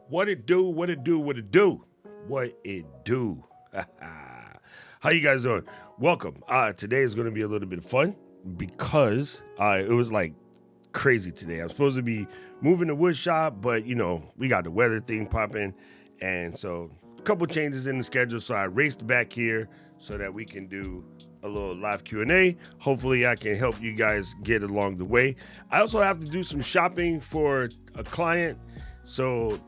What it do, what it do, what it do, what it do. How you guys doing? Welcome. Today is going to be a little bit of fun because it was like crazy today. I'm supposed to be moving the wood shop, but we got the weather thing popping, and so a couple changes in the schedule. So I raced back here so that we can do a little live Q&A. Hopefully I can help you guys get along the way. I also have to do some shopping for a client. So,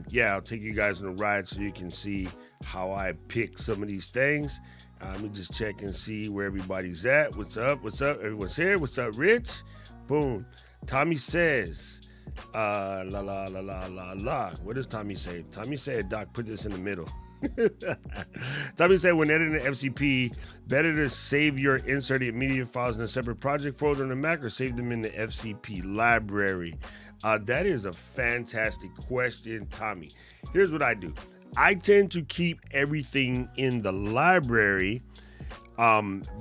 yeah, I'll take you guys on a ride so you can see how I pick some of these things. Let me just check and see where everybody's at. What's up? What's up? Everyone's here. What's up, Rich? Boom. Tommy says, la, la, la, la, la, la. What does Tommy say? Tommy said, Doc, put this in the middle. Tommy said, when editing an FCP, better to save your inserted media files in a separate project folder on the Mac or save them in the FCP library? That is a fantastic question, Tommy. Here's what I do. I tend to keep everything in the library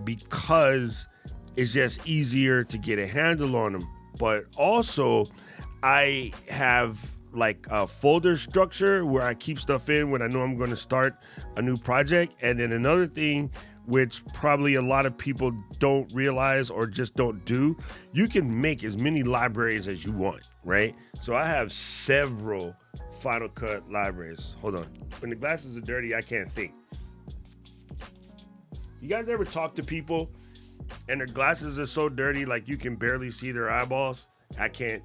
because it's just easier to get a handle on them. But also, I have like a folder structure where I keep stuff in when I know I'm going to start a new project. And then another thing, which probably a lot of people don't realize or just don't do, you can make as many libraries as you want, right? So I have several Final Cut libraries. Hold on. When the glasses are dirty, I can't think. You guys ever talk to people and their glasses are so dirty, like you can barely see their eyeballs? I can't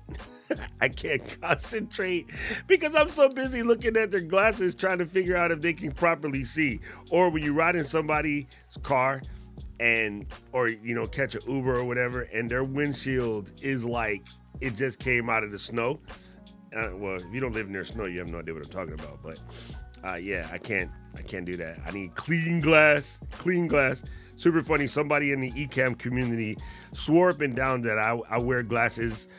concentrate because I'm so busy looking at their glasses trying to figure out if they can properly see. Or when you ride in somebody's car and or catch an Uber or whatever and their windshield is like it just came out of the snow. Well, if you don't live near snow, you have no idea what I'm talking about. But yeah, I can't do that. I need clean glass. Super funny. Somebody in the Ecamm community swore up and down that I wear glasses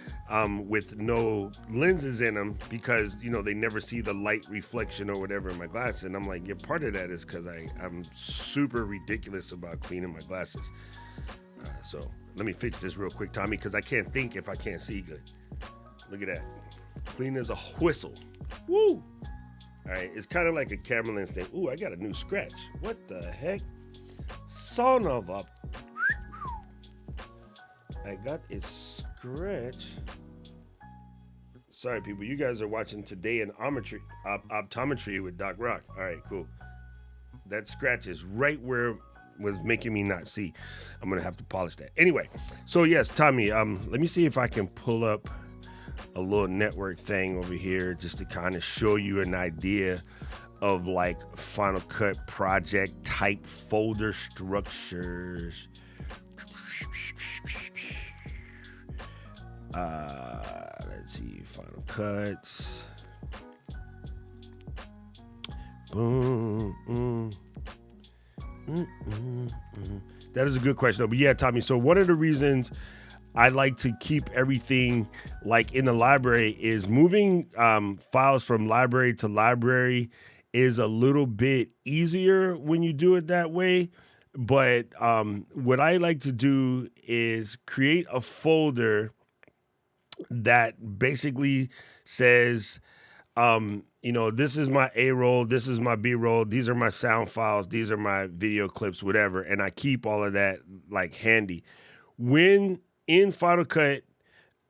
with no lenses in them because they never see the light reflection or whatever in my glasses. And I'm like, yeah, part of that is because I'm super ridiculous about cleaning my glasses. So let me fix this real quick, Tommy, because I can't think if I can't see good. Look at that. Clean as a whistle. Woo! All right, it's kind of like a camera lens thing. Ooh, I got a new scratch. What the heck? Son of a... I got a scratch. Sorry, people. You guys are watching Today in Optometry with Doc Rock. All right, cool. That scratch is right where it was making me not see. I'm going to have to polish that. Anyway, so yes, Tommy, let me see if I can pull up a little network thing over here just to kind of show you an idea of like Final Cut project type folder structures. Let's see, Final Cuts. Boom. That is a good question, though. But yeah, Tommy. So one of the reasons I like to keep everything like in the library is moving files from library to library is a little bit easier when you do it that way. But what I like to do is create a folder that basically says, this is my A roll, this is my B roll, these are my sound files, these are my video clips, whatever. And I keep all of that like handy. When in Final Cut,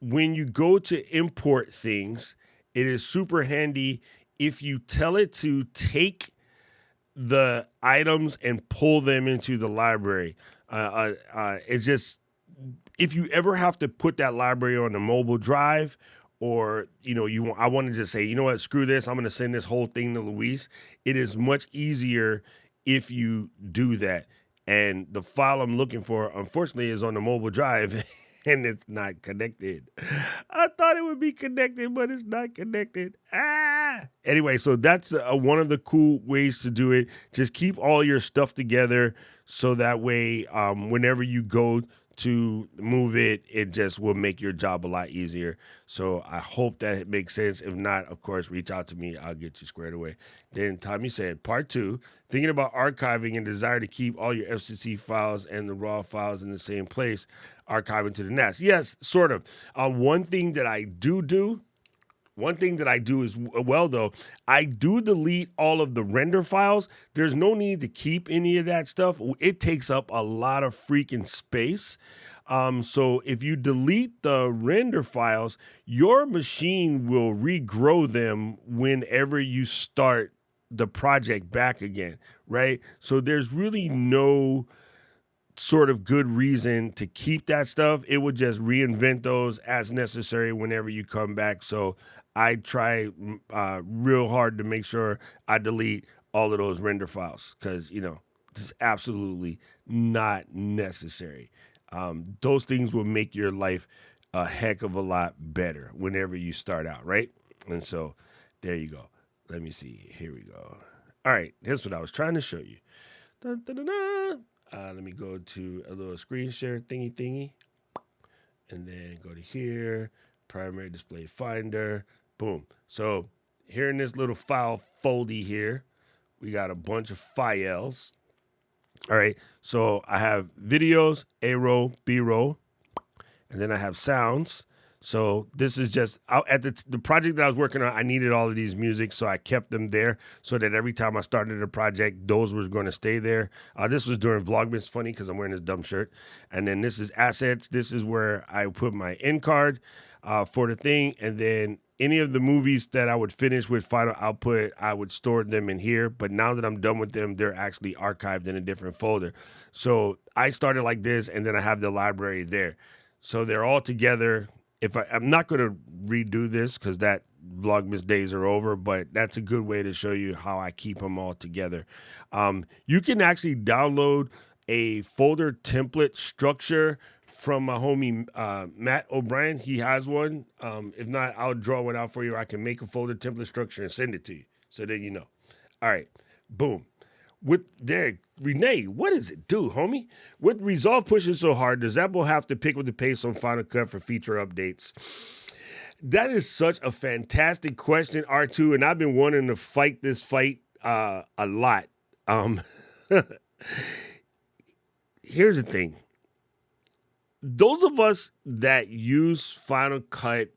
when you go to import things, it is super handy if you tell it to take the items and pull them into the library. It's just, if you ever have to put that library on a mobile drive, or I want to just say, you know what, screw this, I'm going to send this whole thing to Luis. It is much easier if you do that. And the file I'm looking for, unfortunately, is on the mobile drive. And it's not connected. I thought it would be connected, but it's not connected. Anyway, so that's one of the cool ways to do it. Just keep all your stuff together so that way whenever you go to move it, it just will make your job a lot easier. So I hope that it makes sense. If not, of course, reach out to me. I'll get you squared away. Then Tommy said, part 2, thinking about archiving and desire to keep all your FCC files and the raw files in the same place, archiving to the NAS. Yes, sort of. One thing that I do One thing that I do is well though, I do delete all of the render files. There's no need to keep any of that stuff. It takes up a lot of freaking space. So if you delete the render files, your machine will regrow them whenever you start the project back again, right? So there's really no sort of good reason to keep that stuff. It would just reinvent those as necessary whenever you come back. So I try real hard to make sure I delete all of those render files because, just absolutely not necessary. Those things will make your life a heck of a lot better whenever you start out, right? And so there you go. Let me see. Here we go. All right, here's what I was trying to show you. Dun, dun, dun, dun. Let me go to a little screen share thingy, and then go to here, primary display finder, boom. So here in this little file foldy here, we got a bunch of files. All right, so I have videos, A roll, B roll, and then I have sounds. So this is just at the project that I was working on. I needed all of these music, so I kept them there so that every time I started a project, those were going to stay there. This was during Vlogmas. Funny because I'm wearing this dumb shirt. And then this is assets. This is where I put my end card for the thing, and then any of the movies that I would finish with final output, I would store them in here. But now that I'm done with them, they're actually archived in a different folder. So I started like this, and then I have the library there. So they're all together. I'm not going to redo this because that Vlogmas days are over, but that's a good way to show you how I keep them all together. You can actually download a folder template structure from my homie Matt O'Brien. He has one. If not, I'll draw one out for you. I can make a folder template structure and send it to you so then you know. All right, boom. Renee, what does it do, homie? With Resolve pushing so hard, does Apple have to pick up the pace on Final Cut for feature updates? That is such a fantastic question, R2, and I've been wanting to fight this fight a lot. Here's the thing. Those of us that use Final Cut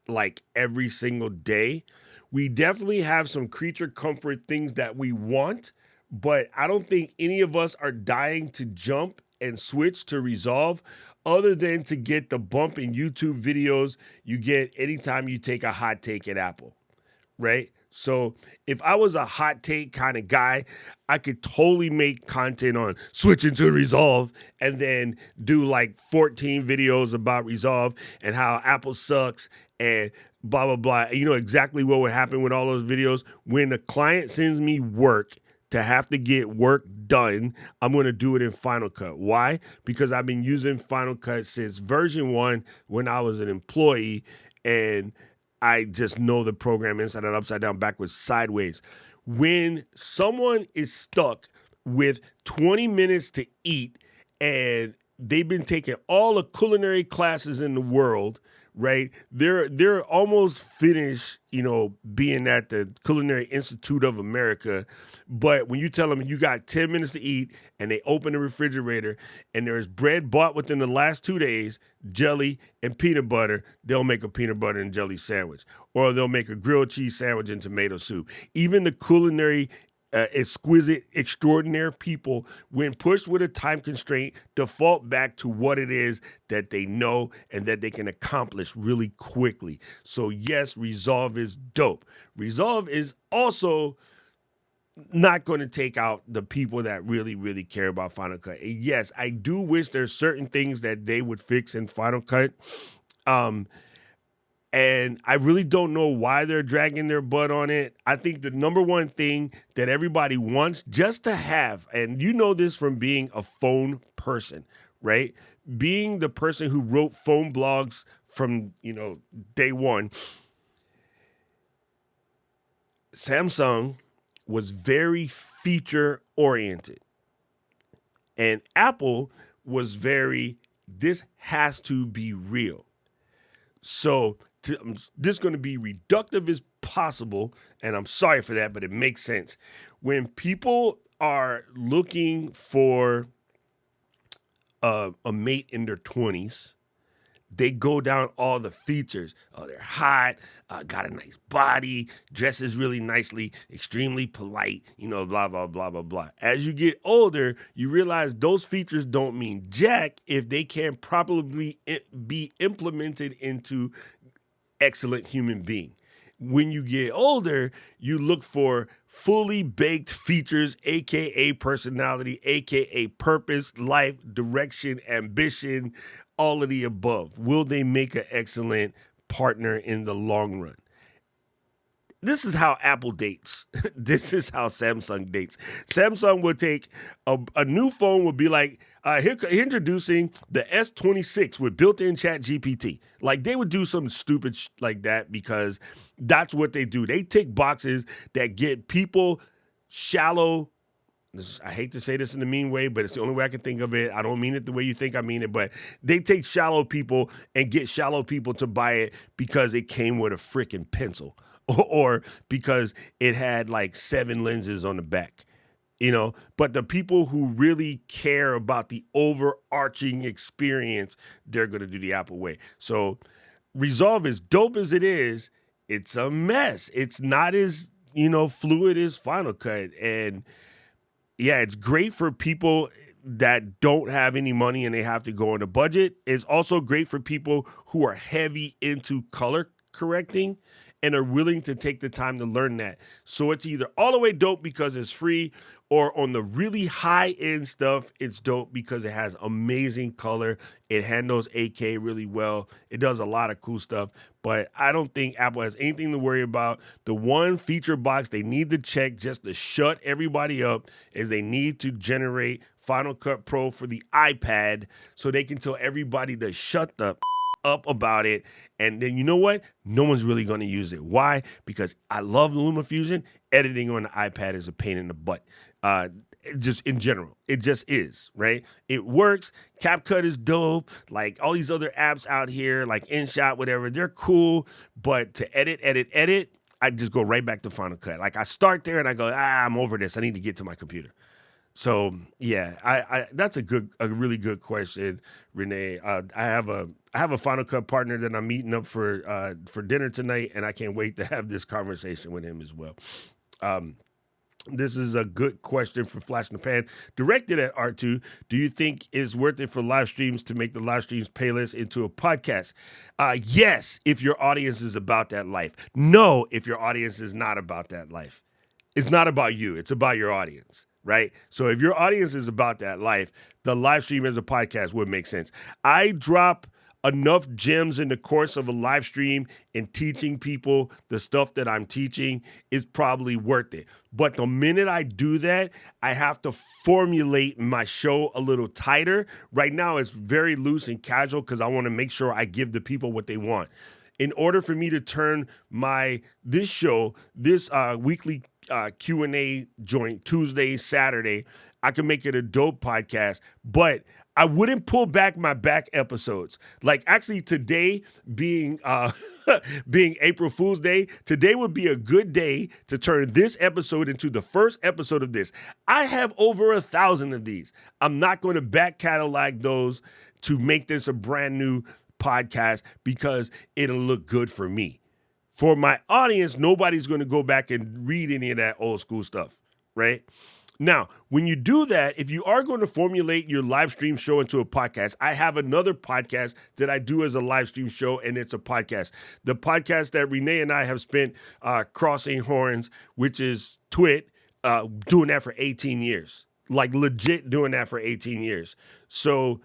like every single day, we definitely have some creature comfort things that we want, but I don't think any of us are dying to jump and switch to Resolve other than to get the bump in YouTube videos you get anytime you take a hot take at Apple, right? So if I was a hot take kind of guy, I could totally make content on switching to Resolve and then do like 14 videos about Resolve and how Apple sucks and blah, blah, blah. And you know exactly what would happen with all those videos. When the client sends me work to have to get work done, I'm going to do it in Final Cut. Why? Because I've been using Final Cut since version 1 when I was an employee, and I just know the program inside out, upside down, backwards, sideways. When someone is stuck with 20 minutes to eat and they've been taking all the culinary classes in the world, right? They're almost finished, being at the Culinary Institute of America. But when you tell them you got 10 minutes to eat and they open the refrigerator and there's bread bought within the last 2 days, jelly and peanut butter, they'll make a peanut butter and jelly sandwich. Or they'll make a grilled cheese sandwich and tomato soup. Even the culinary exquisite, extraordinary people, when pushed with a time constraint, default back to what it is that they know and that they can accomplish really quickly. So yes, Resolve is dope. Resolve is also not going to take out the people that really, really care about Final Cut. And yes, I do wish there's certain things that they would fix in Final Cut. And I really don't know why they're dragging their butt on it. I think the number one thing that everybody wants just to have, and you know this from being a phone person, right? Being the person who wrote phone blogs from, day one, Samsung was very feature oriented. And Apple was this has to be real. So I'm just going to be reductive as possible, and I'm sorry for that, but it makes sense. When people are looking for a mate in their 20s, They go down all the features. Oh, they're hot, got a nice body, dresses really nicely, extremely polite, blah, blah, blah, blah, blah. As you get older, you realize those features don't mean jack if they can't properly be implemented into excellent human being. When you get older, you look for fully baked features, aka personality, aka purpose, life, direction, ambition, all of the above. Will they make an excellent partner in the long run? This is how Apple dates. This is how Samsung dates. Samsung would take a new phone, would be like, introducing the S26 with built-in Chat GPT. Like, they would do something stupid like that because that's what they do. They tick boxes that get people shallow. I hate to say this in a mean way, but it's the only way I can think of it. I don't mean it the way you think I mean it, but they take shallow people and get shallow people to buy it because it came with a freaking pencil or because it had like 7 lenses on the back. But the people who really care about the overarching experience, they're going to do the Apple way. So Resolve, as dope as it is, it's a mess. It's not as, fluid as Final Cut. And yeah, it's great for people that don't have any money and they have to go on a budget. It's also great for people who are heavy into color correcting and are willing to take the time to learn that. So it's either all the way dope because it's free, or on the really high-end stuff, it's dope because it has amazing color. It handles 8K really well. It does a lot of cool stuff. But I don't think Apple has anything to worry about. The one feature box they need to check just to shut everybody up is they need to generate Final Cut Pro for the iPad so they can tell everybody to shut the up about it. And then you know what? No one's really going to use it. Why? Because I love LumaFusion. Editing on the iPad is a pain in the butt. Just in general, it just is, right? It works. CapCut is dope. Like all these other apps out here, like InShot, whatever, they're cool. But to edit, I just go right back to Final Cut. Like I start there and I go, I'm over this. I need to get to my computer. So yeah, I that's a really good question, Renee. I have a Final Cut partner that I'm meeting up for dinner tonight, and I can't wait to have this conversation with him as well. This is a good question for Flash in the Pan, directed at R2. Do you think it's worth it for live streams to make the live streams playlist into a podcast? Yes, if your audience is about that life. No, if your audience is not about that life. It's not about you. It's about your audience, right? So if your audience is about that life, the live stream as a podcast would make sense. I drop enough gems in the course of a live stream and teaching people the stuff that I'm teaching is probably worth it. But the minute I do that, I have to formulate my show a little tighter. Right now, it's very loose and casual because I want to make sure I give the people what they want. In order for me to turn this weekly Q&A joint Tuesday, Saturday, I can make it a dope podcast, but I wouldn't pull back my back episodes. Like actually today being being April Fool's Day, today would be a good day to turn this episode into the first episode of this. I have over 1,000 of these. I'm not going to back catalog those to make this a brand new podcast because it'll look good for me. For my audience, nobody's going to go back and read any of that old school stuff, right? Now, when you do that, if you are going to formulate your live stream show into a podcast, I have another podcast that I do as a live stream show, and it's a podcast. The podcast that Renee and I have spent crossing horns, which is Twit, doing that for 18 years. Like legit doing that for 18 years. So,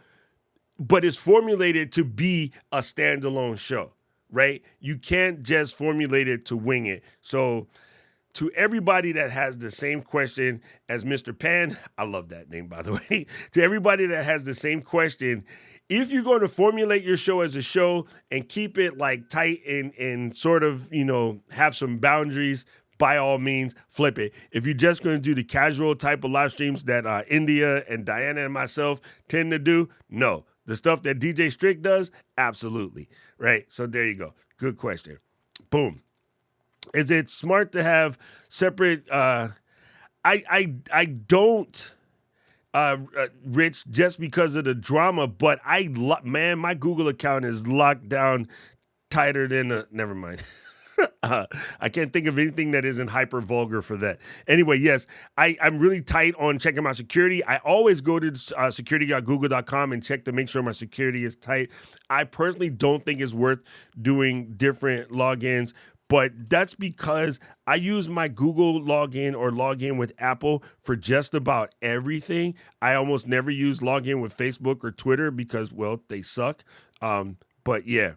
but it's formulated to be a standalone show, right? You can't just formulate it to wing it. So to everybody that has the same question as Mr. Pan, I love that name, by the way. To everybody that has the same question, if you're going to formulate your show as a show and keep it like tight and sort of, have some boundaries, by all means, flip it. If you're just going to do the casual type of live streams that India and Diana and myself tend to do, no. The stuff that DJ Strick does, absolutely. Right? So there you go. Good question. Boom. Is it smart to have separate? I don't Rich, just because of the drama. But man, my Google account is locked down tighter than a. Never mind. I can't think of anything that isn't hyper vulgar for that. Anyway, yes, I'm really tight on checking my security. I always go to security.google.com and check to make sure my security is tight. I personally don't think it's worth doing different logins, but that's because I use my Google login or login with Apple for just about everything. I almost never use login with Facebook or Twitter because, well, they suck. But yeah.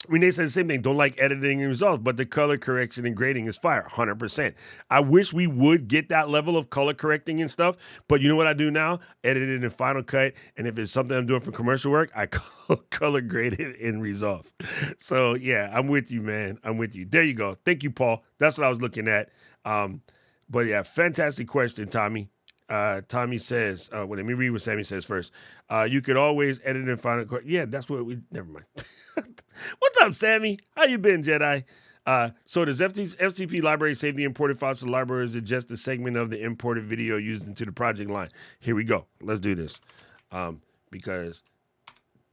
Renee said the same thing. Don't like editing and results, but the color correction and grading is fire. 100%. I wish we would get that level of color correcting and stuff, but you know what I do now? Edit it in Final Cut, and if it's something I'm doing for commercial work, I color grade it in Resolve. So yeah, I'm with you, man. I'm with you. There you go. Thank you, Paul. That's what I was looking at. But yeah, fantastic question, Tommy. Tommy says, well, let me read what Sammy says first. You could always edit in Final Cut. Yeah, that's what we, never mind. What's up, Sammy? How you been, Jedi? So does FTP library save the imported files to the library, or is it just a segment of the imported video used into the project line? Here we go. Let's do this. Because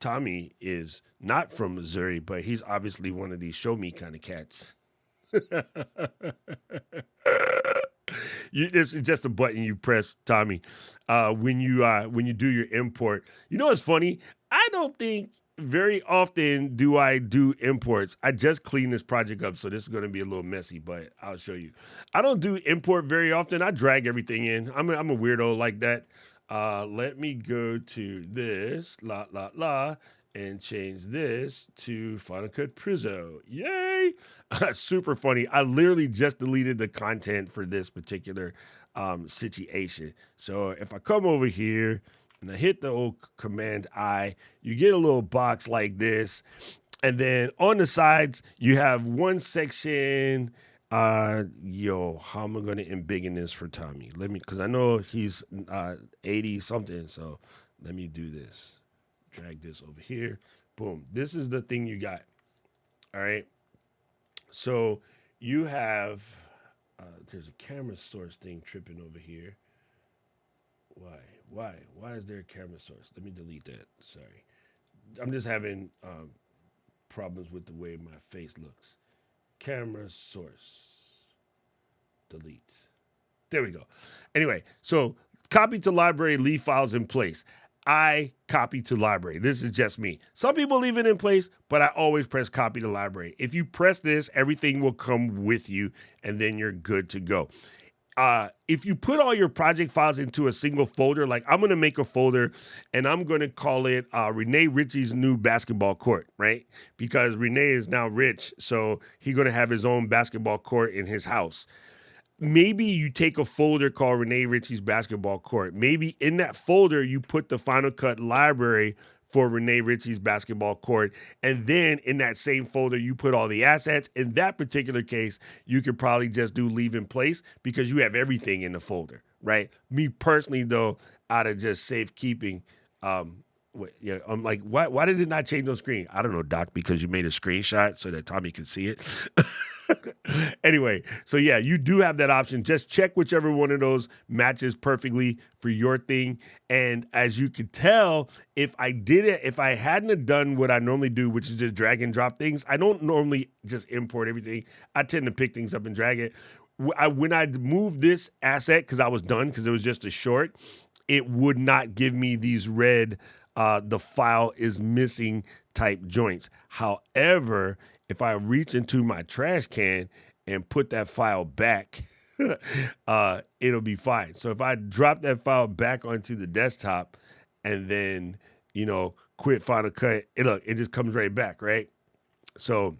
Tommy is not from Missouri, but he's obviously one of these show me kind of cats. This is just a button you press, Tommy, when you do your import. You know what's funny? I don't think very often do I do imports. I just cleaned this project up, so this is going to be a little messy, but I'll show you. I don't do import very often. I drag everything in. I'm a weirdo like that. Let me go to this, and change this to Final Cut Prizzo. Yay! Super funny. I literally just deleted the content for this particular situation. So if I come over here and I hit the old Command I, you get a little box like this. And then on the sides, you have one section. How am I going to embiggen this for Tommy? Because I know he's 80 something. So let me do this. Drag this over here. Boom. This is the thing you got. All right. So you have, there's a camera source thing tripping over here. Why is there a camera source? Let me delete that. Sorry. I'm just having problems with the way my face looks. Camera source. Delete. There we go. Anyway, so copy to library, leave files in place. I copy to library. This is just me. Some people leave it in place, but I always press copy to library. If you press this, everything will come with you, and then you're good to go. If you put all your project files into a single folder, like I'm going to make a folder and I'm going to call it Renee Ritchie's new basketball court, right? Because Renee is now rich, so he's going to have his own basketball court in his house. Maybe you take a folder called Renee Ritchie's basketball court. Maybe in that folder, you put the Final Cut library for Renee Ritchie's basketball court. And then in that same folder, you put all the assets. In that particular case, you could probably just do leave in place because you have everything in the folder, right? Me personally, though, out of just safekeeping, I'm like, why did it not change on screen? I don't know, Doc, because you made a screenshot so that Tommy can see it. Anyway, so yeah, you do have that option. Just check whichever one of those matches perfectly for your thing. And as you can tell, if I hadn't have done what I normally do, which is just drag and drop things, I don't normally just import everything. I tend to pick things up and drag it. When I moved this asset, because I was done, because it was just a short, it would not give me these red, the file is missing type joints. However, if I reach into my trash can and put that file back, it'll be fine. So if I drop that file back onto the desktop and then, quit Final Cut, it just comes right back, right? So,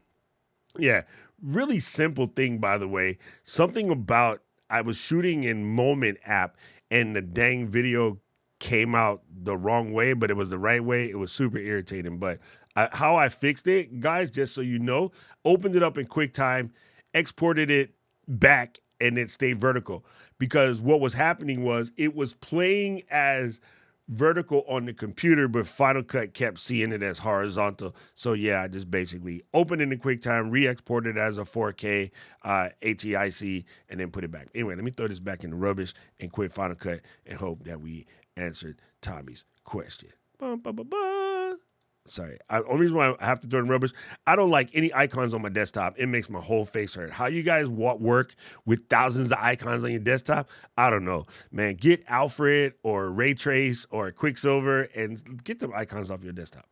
yeah, really simple thing, by the way. Something about, I was shooting in Moment app and the dang video came out the wrong way, but it was the right way. It was super irritating, but how I fixed it, guys, just so you know, opened it up in QuickTime, exported it back, and it stayed vertical. Because what was happening was it was playing as vertical on the computer, but Final Cut kept seeing it as horizontal. So yeah, I just basically opened it in QuickTime, re-exported it as a 4K ATIC, and then put it back. Anyway, let me throw this back in the rubbish and quit Final Cut and hope that we answered Tommy's question. Bum, bum, bum, bum. Sorry. Only reason why I have to throw in rubbish, I don't like any icons on my desktop. It makes my whole face hurt. How you guys work with thousands of icons on your desktop? I don't know. Man, get Alfred or Ray Trace or Quicksilver and get them icons off your desktop.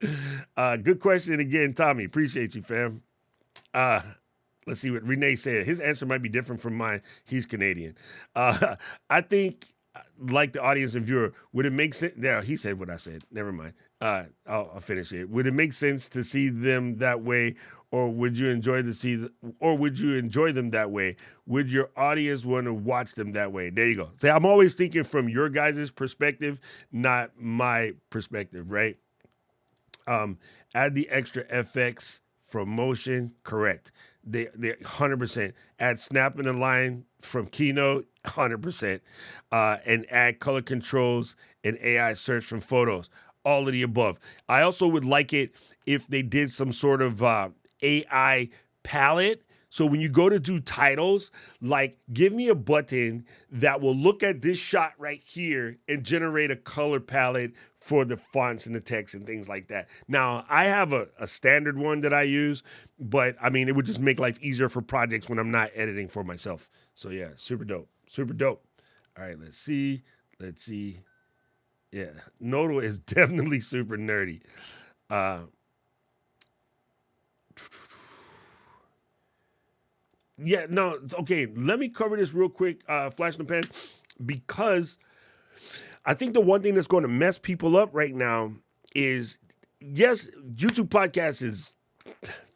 Good question again, Tommy. Appreciate you, fam. Let's see what Renee said. His answer might be different from mine. He's Canadian. I think, like the audience and viewer, would it make sense? There, he said what I said. Never mind. I'll finish it. Would it make sense to see them that way, or would you enjoy them that way? Would your audience want to watch them that way? There you go. See, I'm always thinking from your guys' perspective, not my perspective, right? Add the extra FX from motion, correct. They 100%. Add snap in the line from Keynote, 100%. And add color controls and AI search from photos. All of the above. I also would like it if they did some sort of AI palette. So when you go to do titles, like give me a button that will look at this shot right here and generate a color palette for the fonts and the text and things like that. Now, I have a standard one that I use, but I mean, it would just make life easier for projects when I'm not editing for myself. So yeah, super dope. Super dope. All right, let's see. Yeah, Nodal is definitely super nerdy. Yeah, no, it's okay. Let me cover this real quick, flash in the pan, because I think the one thing that's going to mess people up right now is, yes, YouTube podcast is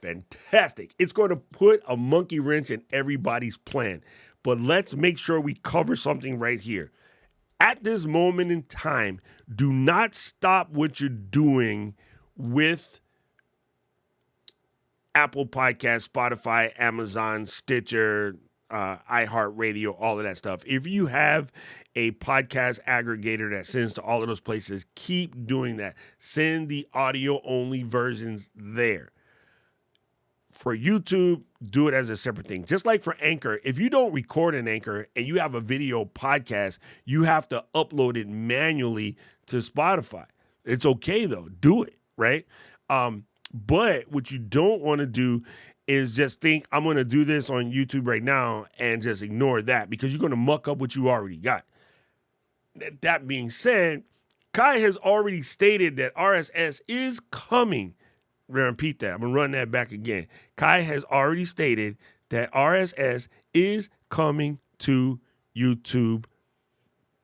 fantastic. It's going to put a monkey wrench in everybody's plan. But let's make sure we cover something right here. At this moment in time, do not stop what you're doing with Apple Podcasts, Spotify, Amazon, Stitcher, iHeartRadio, all of that stuff. If you have a podcast aggregator that sends to all of those places, keep doing that. Send the audio-only versions there. For YouTube, do it as a separate thing. Just like for Anchor, if you don't record an Anchor and you have a video podcast, you have to upload it manually to Spotify. It's okay, though. Do it, right? But what you don't want to do is just think, I'm going to do this on YouTube right now and just ignore that, because you're going to muck up what you already got. That being said, Kai has already stated that RSS is coming. I'm going to repeat that. I'm going to run that back again. Kai has already stated that RSS is coming to YouTube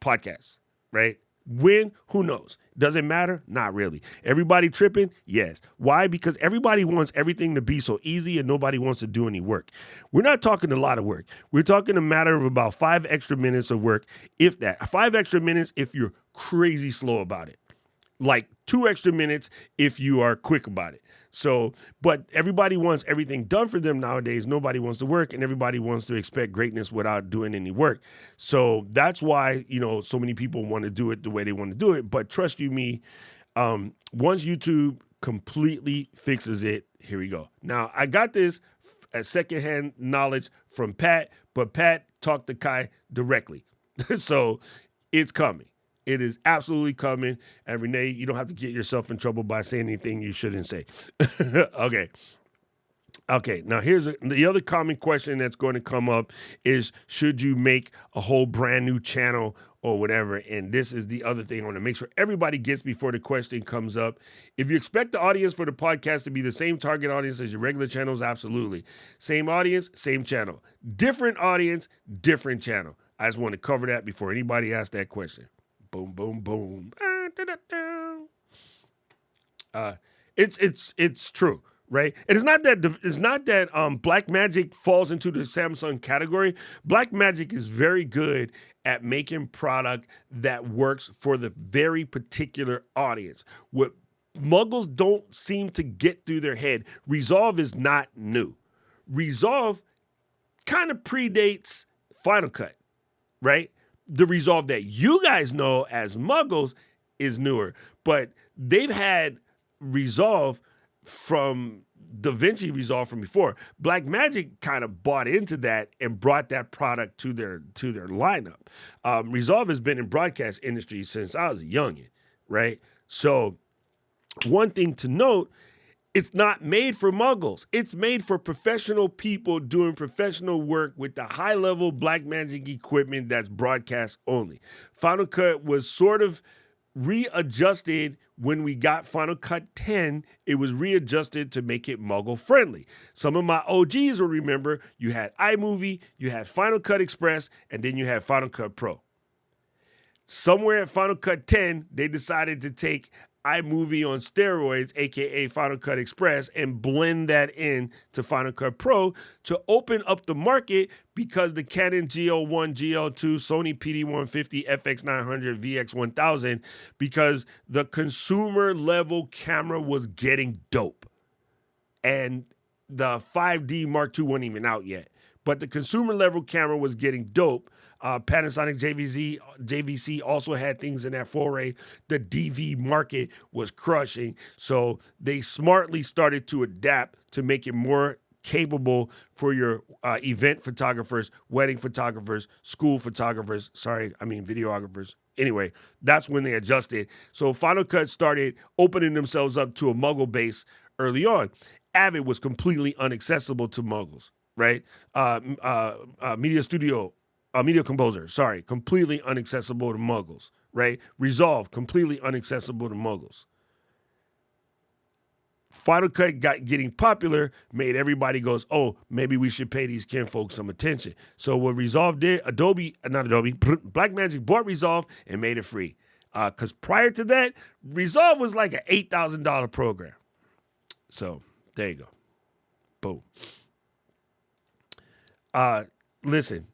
podcasts, right? When? Who knows? Does it matter? Not really. Everybody tripping? Yes. Why? Because everybody wants everything to be so easy and nobody wants to do any work. We're not talking a lot of work. We're talking a matter of about 5 extra minutes of work, if that. 5 extra minutes if you're crazy slow about it. Like 2 extra minutes if you are quick about it. So, but everybody wants everything done for them nowadays. Nobody wants to work, and everybody wants to expect greatness without doing any work. So that's why, so many people want to do it the way they want to do it. But trust you me, once YouTube completely fixes it, here we go. Now, I got this as secondhand knowledge from Pat, but Pat talked to Kai directly. So it's coming. It is absolutely coming. And Renee, you don't have to get yourself in trouble by saying anything you shouldn't say. Okay. Now here's the other common question that's going to come up is, should you make a whole brand new channel or whatever? And this is the other thing I want to make sure everybody gets before the question comes up. If you expect the audience for the podcast to be the same target audience as your regular channels, absolutely. Same audience, same channel. Different audience, different channel. I just want to cover that before anybody asks that question. Boom, boom, boom. It's true, right? And it's not that Blackmagic falls into the Samsung category. Blackmagic is very good at making product that works for the very particular audience. What muggles don't seem to get through their head, Resolve is not new. Resolve kind of predates Final Cut, right? The Resolve that you guys know as Muggles is newer, but they've had Resolve from Da Vinci Resolve from before. Black Magic kind of bought into that and brought that product to their lineup. Resolve has been in broadcast industry since I was a youngin', right? So one thing to note, it's not made for muggles. It's made for professional people doing professional work with the high level Black Magic equipment that's broadcast only. Final Cut was sort of readjusted when we got Final Cut 10. It was readjusted to make it muggle friendly. Some of my OGs will remember you had iMovie, you had Final Cut Express, and then you had Final Cut Pro. Somewhere at Final Cut 10, they decided to take iMovie on steroids, aka Final Cut Express, and blend that in to Final Cut Pro to open up the market, because the Canon GL1, GL2, Sony PD150, FX900, VX1000, because the consumer level camera was getting dope. And the 5D Mark II wasn't even out yet. But the consumer level camera was getting dope. Panasonic JVC also had things in that foray. The DV market was crushing. So they smartly started to adapt to make it more capable for your event photographers, wedding photographers, school photographers, videographers. Anyway, that's when they adjusted. So Final Cut started opening themselves up to a muggle base early on. Avid was completely inaccessible to muggles, right? Media Composer, completely inaccessible to muggles, right? Resolve, completely inaccessible to muggles. Final Cut getting popular made everybody goes, oh, maybe we should pay these kinfolk some attention. So what Resolve did, Blackmagic bought Resolve and made it free. Because prior to that, Resolve was like an $8,000 program. So there you go. Boom. Listen.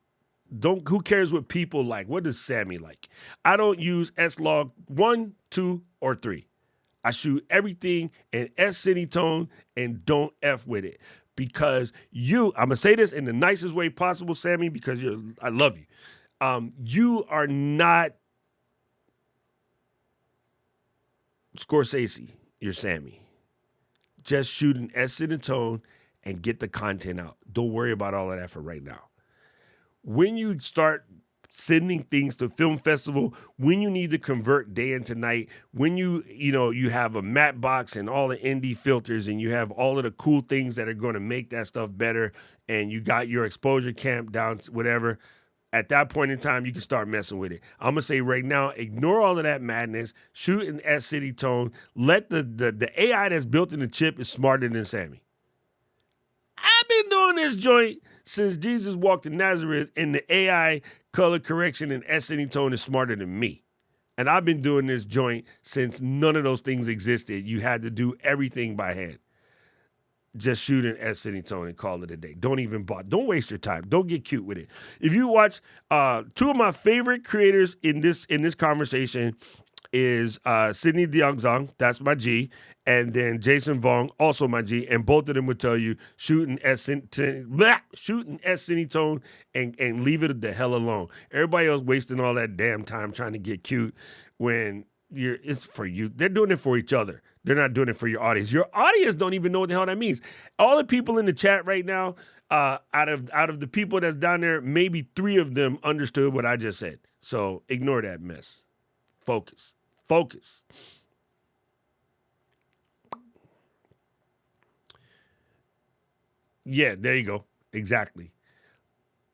Who cares what people like? What does Sammy like? I don't use S-Log 1, 2, or 3. I shoot everything in S-Cinetone and don't F with it. Because I'm going to say this in the nicest way possible, Sammy, because I love you. You are not Scorsese, you're Sammy. Just shoot an S-Cinetone and get the content out. Don't worry about all of that for right now. When you start sending things to film festival, when you need to convert day into night, when you have a matte box and all the indie filters and you have all of the cool things that are going to make that stuff better, and you got your exposure camp down, whatever, at that point in time, you can start messing with it. I'm going to say right now, ignore all of that madness, shoot an S-Cinetone, let the AI that's built in the chip is smarter than Sammy. I've been doing this joint since Jesus walked in Nazareth, and the AI color correction and S-Cinetone is smarter than me. And I've been doing this joint since none of those things existed. You had to do everything by hand. Just shoot an S-Cinetone and call it a day. Don't waste your time. Don't get cute with it. If you watch, two of my favorite creators in this conversation is Sidney Diangzong, that's my G, and then Jason Vong, also my G, and both of them would tell you shoot an S-Cinetone and leave it the hell alone. Everybody else wasting all that damn time trying to get cute when it's for you. They're doing it for each other. They're not doing it for your audience. Your audience don't even know what the hell that means. All the people in the chat right now, out of the people that's down there, maybe 3 of them understood what I just said. So ignore that mess. Focus. Yeah, there you go. Exactly.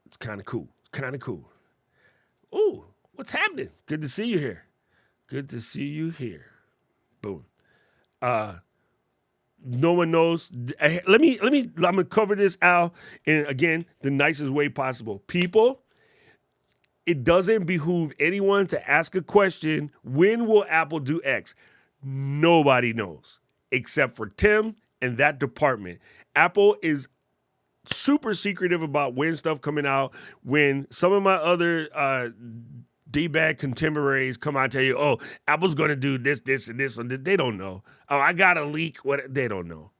It's kind of cool. Ooh, what's happening? Good to see you here. Boom. No one knows. I'm gonna cover this, Al, in again the nicest way possible. People, it doesn't behoove anyone to ask a question, when will Apple do X? Nobody knows except for Tim and that department. Apple is super secretive about when stuff coming out. When some of my other D-bag contemporaries come out and tell you, oh, Apple's going to do this, and this, and this, they don't know. Oh, I got a leak. What? They don't know.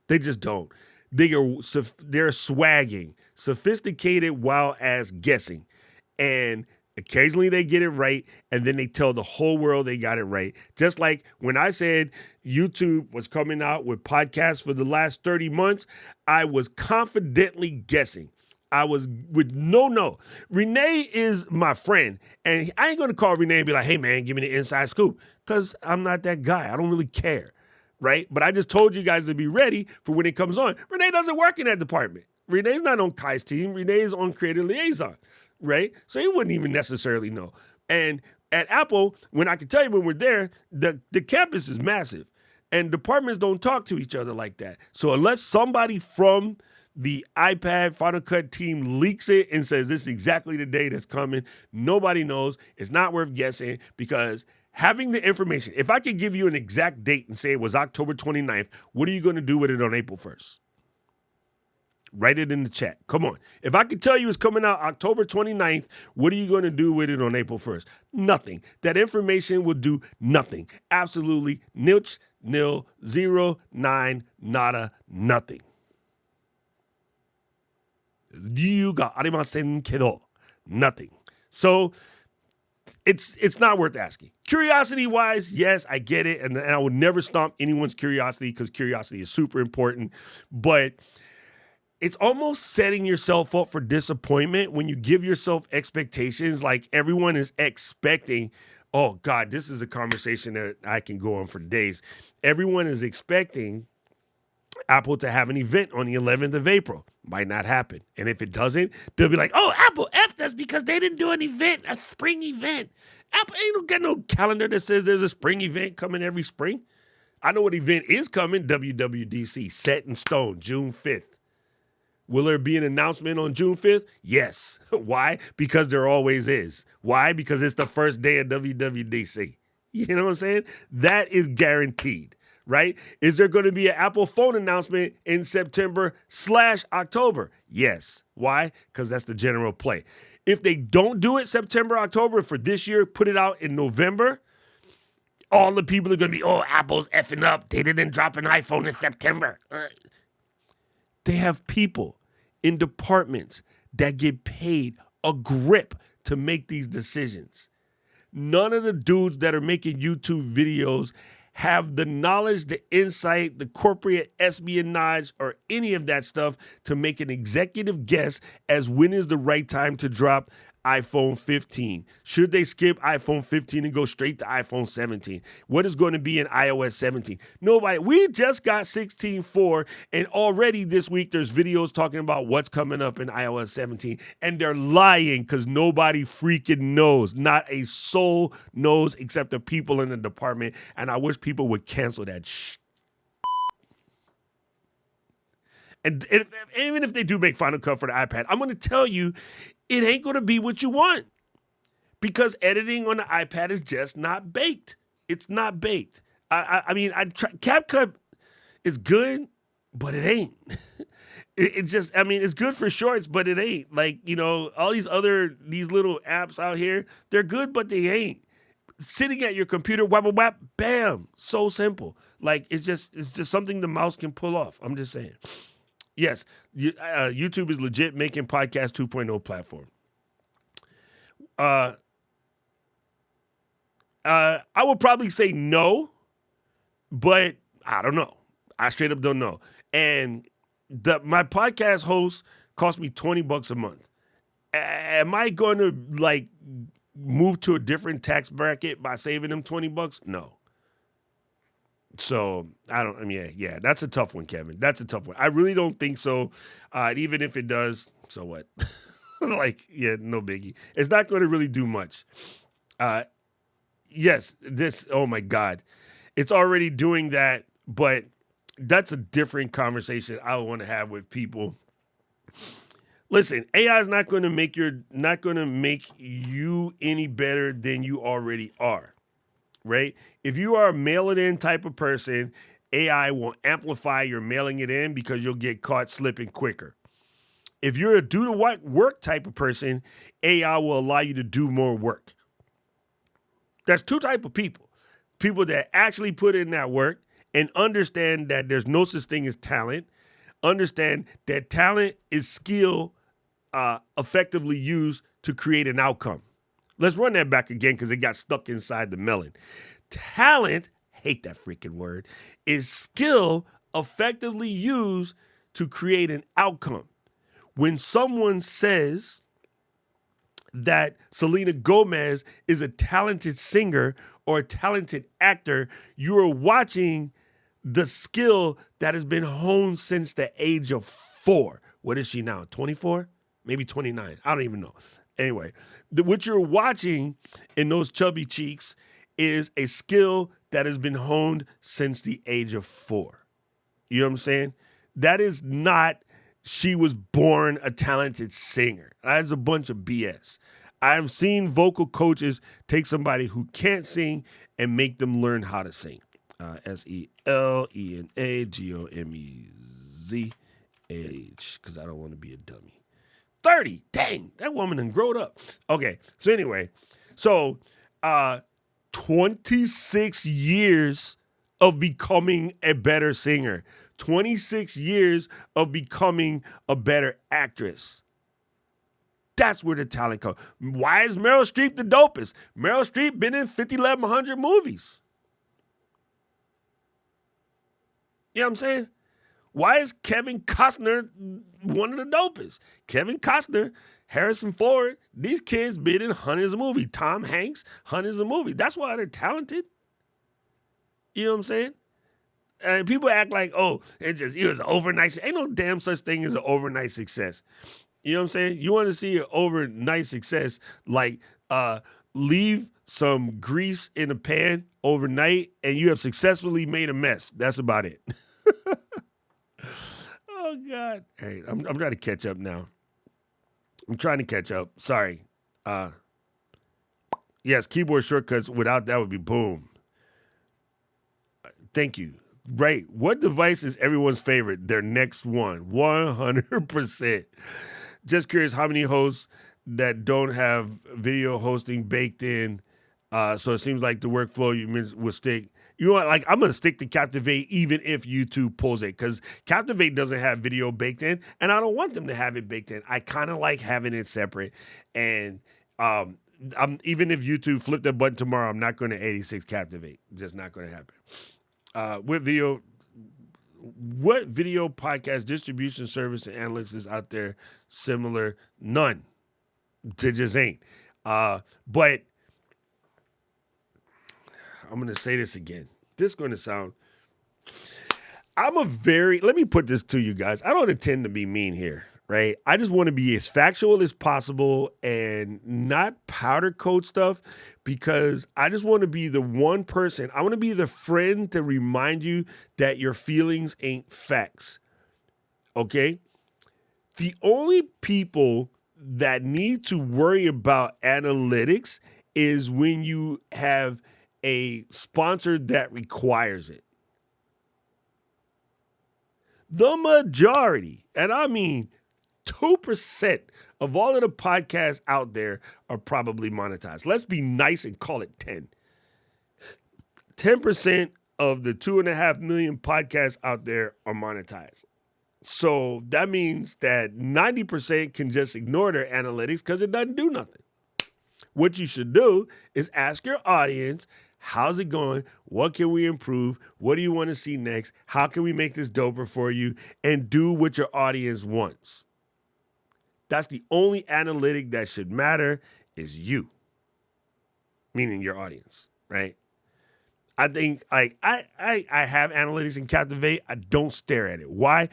They just don't. They're swagging, sophisticated while as guessing. And Occasionally they get it right, and then they tell the whole world they got it right. Just like when I said YouTube was coming out with podcasts for the last 30 months, I was confidently guessing. I was with no. Renee is my friend, and I ain't gonna call Renee and be like, "Hey man, give me the inside scoop," because I'm not that guy. I don't really care, right? But I just told you guys to be ready for when it comes on. Renee doesn't work in that department. Renee's not on Kai's team. Renee is on Creative Liaison, right? So he wouldn't even necessarily know. And at Apple, when I can tell you when we're there, the campus is massive, and departments don't talk to each other like that. So unless somebody from the iPad Final Cut team leaks it and says this is exactly the day that's coming, nobody knows. It's not worth guessing because having the information, if I could give you an exact date and say it was October 29th, what are you going to do with it on April 1st? Write it in the chat. Come on. If I could tell you it's coming out October 29th, what are you going to do with it on April 1st? Nothing. That information will do nothing. Absolutely nilch, nil, 0, 9, nada, nothing. 理由がありませんけど nothing. So it's not worth asking. Curiosity wise, yes, I get it. And I would never stomp anyone's curiosity because curiosity is super important. But it's almost setting yourself up for disappointment when you give yourself expectations like everyone is expecting. Oh, God, this is a conversation that I can go on for days. Everyone is expecting Apple to have an event on the 11th of April. Might not happen. And if it doesn't, they'll be like, oh, Apple F us because they didn't do an event, a spring event. Apple ain't got no calendar that says there's a spring event coming every spring. I know what event is coming, WWDC, set in stone, June 5th. Will there be an announcement on June 5th? Yes. Why? Because there always is. Why? Because it's the first day of WWDC. You know what I'm saying? That is guaranteed. Right? Is there going to be an Apple phone announcement in September/October? Yes. Why? Because that's the general play. If they don't do it September, October for this year, put it out in November, all the people are going to be, oh, Apple's effing up. They didn't drop an iPhone in September. They have people in departments that get paid a grip to make these decisions. None of the dudes that are making YouTube videos have the knowledge, the insight, the corporate espionage, or any of that stuff to make an executive guess as when is the right time to drop iPhone 15. Should they skip iPhone 15 and go straight to iPhone 17? What is going to be in iOS 17? Nobody. We just got 16.4, and already this week there's videos talking about what's coming up in iOS 17, and they're lying because nobody freaking knows. Not a soul knows except the people in the department, and I wish people would cancel that shit. And even if they do make Final Cut for the iPad, I'm going to tell you, it ain't going to be what you want because editing on the iPad is just not baked. It's not baked. I mean, CapCut is good, but it ain't. It's just, I mean, it's good for shorts, but it ain't. Like, you know, all these little apps out here, they're good, but they ain't. Sitting at your computer, whap, whap, whap, bam. So simple. Like, it's just something the mouse can pull off. I'm just saying. Yes, YouTube is legit making Podcast 2.0 platform. I would probably say no, but I don't know. I straight up don't know. And my podcast host cost me $20 a month. Am I going to like move to a different tax bracket by saving them $20? No. So yeah, that's a tough one, Kevin. That's a tough one. I really don't think so. Even if it does, so what? Like, yeah, no biggie. It's not going to really do much. Yes, oh my God. It's already doing that, but that's a different conversation I want to have with people. Listen, AI is not going to make you any better than you already are. Right? If you are a mail it in type of person, AI will amplify your mailing it in because you'll get caught slipping quicker. If you're a do the work type of person, AI will allow you to do more work. That's two types of people. People that actually put in that work and understand that there's no such thing as talent, understand that talent is skill effectively used to create an outcome. Let's run that back again because it got stuck inside the melon. Talent, hate that freaking word, is skill effectively used to create an outcome. When someone says that Selena Gomez is a talented singer or a talented actor, you are watching the skill that has been honed since the age of 4. What is she now? 24? Maybe 29. I don't even know. Anyway, what you're watching in those chubby cheeks is a skill that has been honed since the age of 4. You know what I'm saying? That is not she was born a talented singer. That's a bunch of BS. I've seen vocal coaches take somebody who can't sing and make them learn how to sing. SELENAGOMEZH, because I don't want to be a dummy. 30. Dang, that woman done growed up. Okay, so anyway, 26 years of becoming a better singer. 26 years of becoming a better actress. That's where the talent comes. Why is Meryl Streep the dopest? Meryl Streep been in 5,100 movies. You know what I'm saying? Why is Kevin Costner one of the dopest? Kevin Costner, Harrison Ford, these kids been in hundreds of movies. Tom Hanks, hundreds of movies. That's why they're talented. You know what I'm saying? And people act like, oh, it was an overnight. Ain't no damn such thing as an overnight success. You know what I'm saying? You want to see an overnight success, like leave some grease in a pan overnight and you have successfully made a mess. That's about it. Oh, God. All right, I'm trying to catch up now. I'm trying to catch up. Sorry. Yes, keyboard shortcuts. Without that would be boom. Thank you. Right. What device is everyone's favorite? Their next one. 100%. Just curious how many hosts that don't have video hosting baked in. So it seems like the workflow you will stick. You know what? Like, I'm going to stick to Captivate even if YouTube pulls it, because Captivate doesn't have video baked in, and I don't want them to have it baked in. I kind of like having it separate. And even if YouTube flipped that button tomorrow, I'm not going to 86 Captivate. Just not going to happen. What video podcast distribution service and analytics is out there similar? None. They just ain't. But I'm going to say this again. This is going to sound... let me put this to you guys. I don't intend to be mean here, right? I just want to be as factual as possible and not powder coat stuff, because I just want to be the one person. I want to be the friend to remind you that your feelings ain't facts. Okay? The only people that need to worry about analytics is when you have a sponsor that requires it. The majority, and I mean 2% of all of the podcasts out there are probably monetized. Let's be nice and call it 10. 10% of the 2.5 million podcasts out there are monetized. So that means that 90% can just ignore their analytics because it doesn't do nothing. What you should do is ask your audience, how's it going? What can we improve? What do you want to see next? How can we make this doper for you? And do what your audience wants. That's the only analytic that should matter, is you, meaning your audience, right? I think I have analytics in Captivate. I don't stare at it. Why?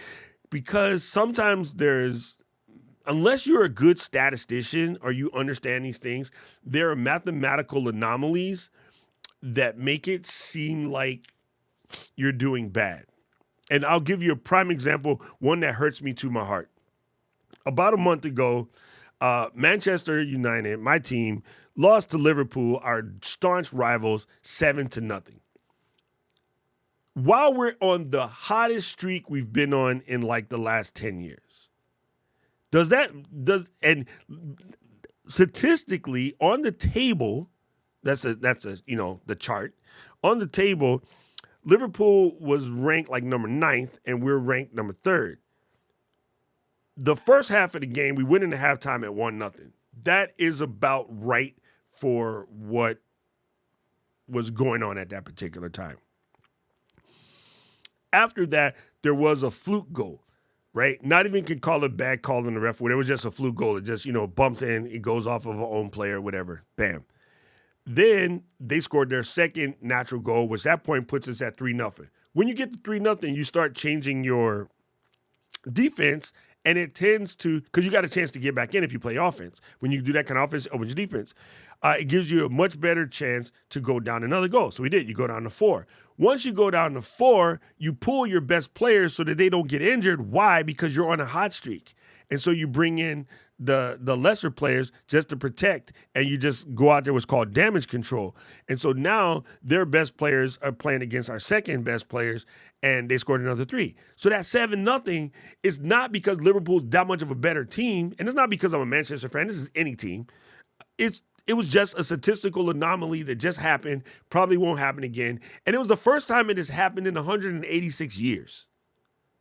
Because sometimes unless you're a good statistician or you understand these things, there are mathematical anomalies that make it seem like you're doing bad. And I'll give you a prime example, one that hurts me to my heart. About a month ago, Manchester United, my team, lost to Liverpool, our staunch rivals, 7-0. While we're on the hottest streak we've been on in like the last 10 years. And statistically on the table, that's the chart. On the table, Liverpool was ranked like number 9th and we're ranked number 3rd. The first half of the game, we went into halftime at 1-0. That is about right for what was going on at that particular time. After that, there was a fluke goal, right? Not even can call it bad call on the ref. It was just a fluke goal. It just, bumps in, it goes off of an own player, whatever. Bam. Then they scored their second natural goal, which at that point puts us at 3-0. When you get to 3-0, you start changing your defense, and it tends to, because you got a chance to get back in if you play offense. When you do that kind of offense, opens your defense. It gives you a much better chance to go down another goal. So we did. You go down to 4. Once you go down to 4, you pull your best players so that they don't get injured. Why? Because you're on a hot streak. And so you bring in the lesser players just to protect, and you just go out there what's called damage control. And so now their best players are playing against our second best players, and they scored another 3. So that 7-0 is not because Liverpool's that much of a better team, and it's not because I'm a Manchester fan. This is any team. It was just a statistical anomaly that just happened, probably won't happen again. And it was the first time it has happened in 186 years.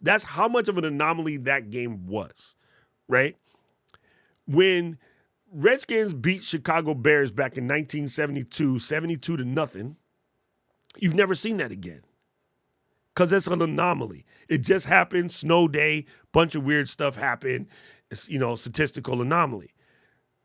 That's how much of an anomaly that game was, right? When Redskins beat Chicago Bears back in 1972, 72-0, you've never seen that again. Because it's an anomaly. It just happened, snow day, bunch of weird stuff happened. It's, statistical anomaly.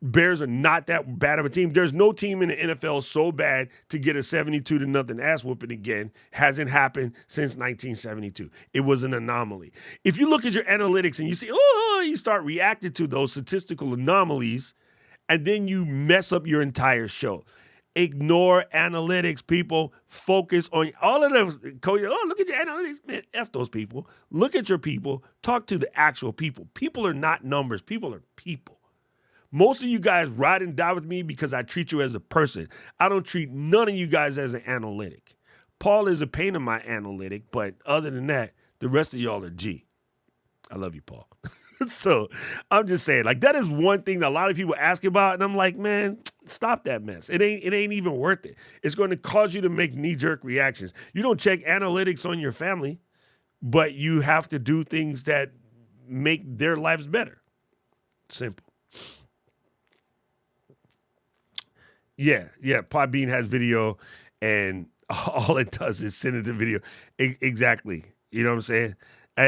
Bears are not that bad of a team. There's no team in the NFL so bad to get a 72-0 ass whooping again. Hasn't happened since 1972. It was an anomaly. If you look at your analytics and you see, you start reacting to those statistical anomalies, and then you mess up your entire show. Ignore analytics, people. Focus on all of them. Look at your analytics. Man, F those people. Look at your people. Talk to the actual people. People are not numbers. People are people. Most of you guys ride and die with me because I treat you as a person. I don't treat none of you guys as an analytic. Paul is a pain in my analytic, but other than that, the rest of y'all are G. I love you, Paul. So I'm just saying, that is one thing that a lot of people ask about, and I'm like, man, stop that mess. It ain't even worth it. It's going to cause you to make knee-jerk reactions. You don't check analytics on your family, but you have to do things that make their lives better. Simple. Yeah. Podbean has video, and all it does is send it to video. Exactly. You know what I'm saying?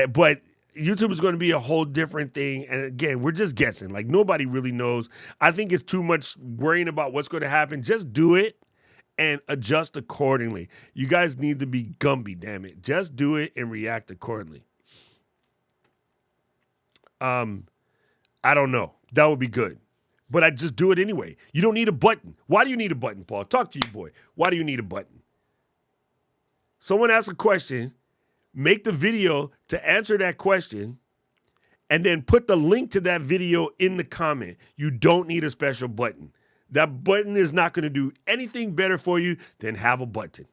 But YouTube is going to be a whole different thing. And again, we're just guessing. Nobody really knows. I think it's too much worrying about what's going to happen. Just do it and adjust accordingly. You guys need to be Gumby, damn it. Just do it and react accordingly. I don't know. That would be good. But I just do it anyway. You don't need a button. Why do you need a button, Paul? Talk to you, boy. Why do you need a button? Someone asks a question, make the video to answer that question, and then put the link to that video in the comment. You don't need a special button. That button is not going to do anything better for you than have a button.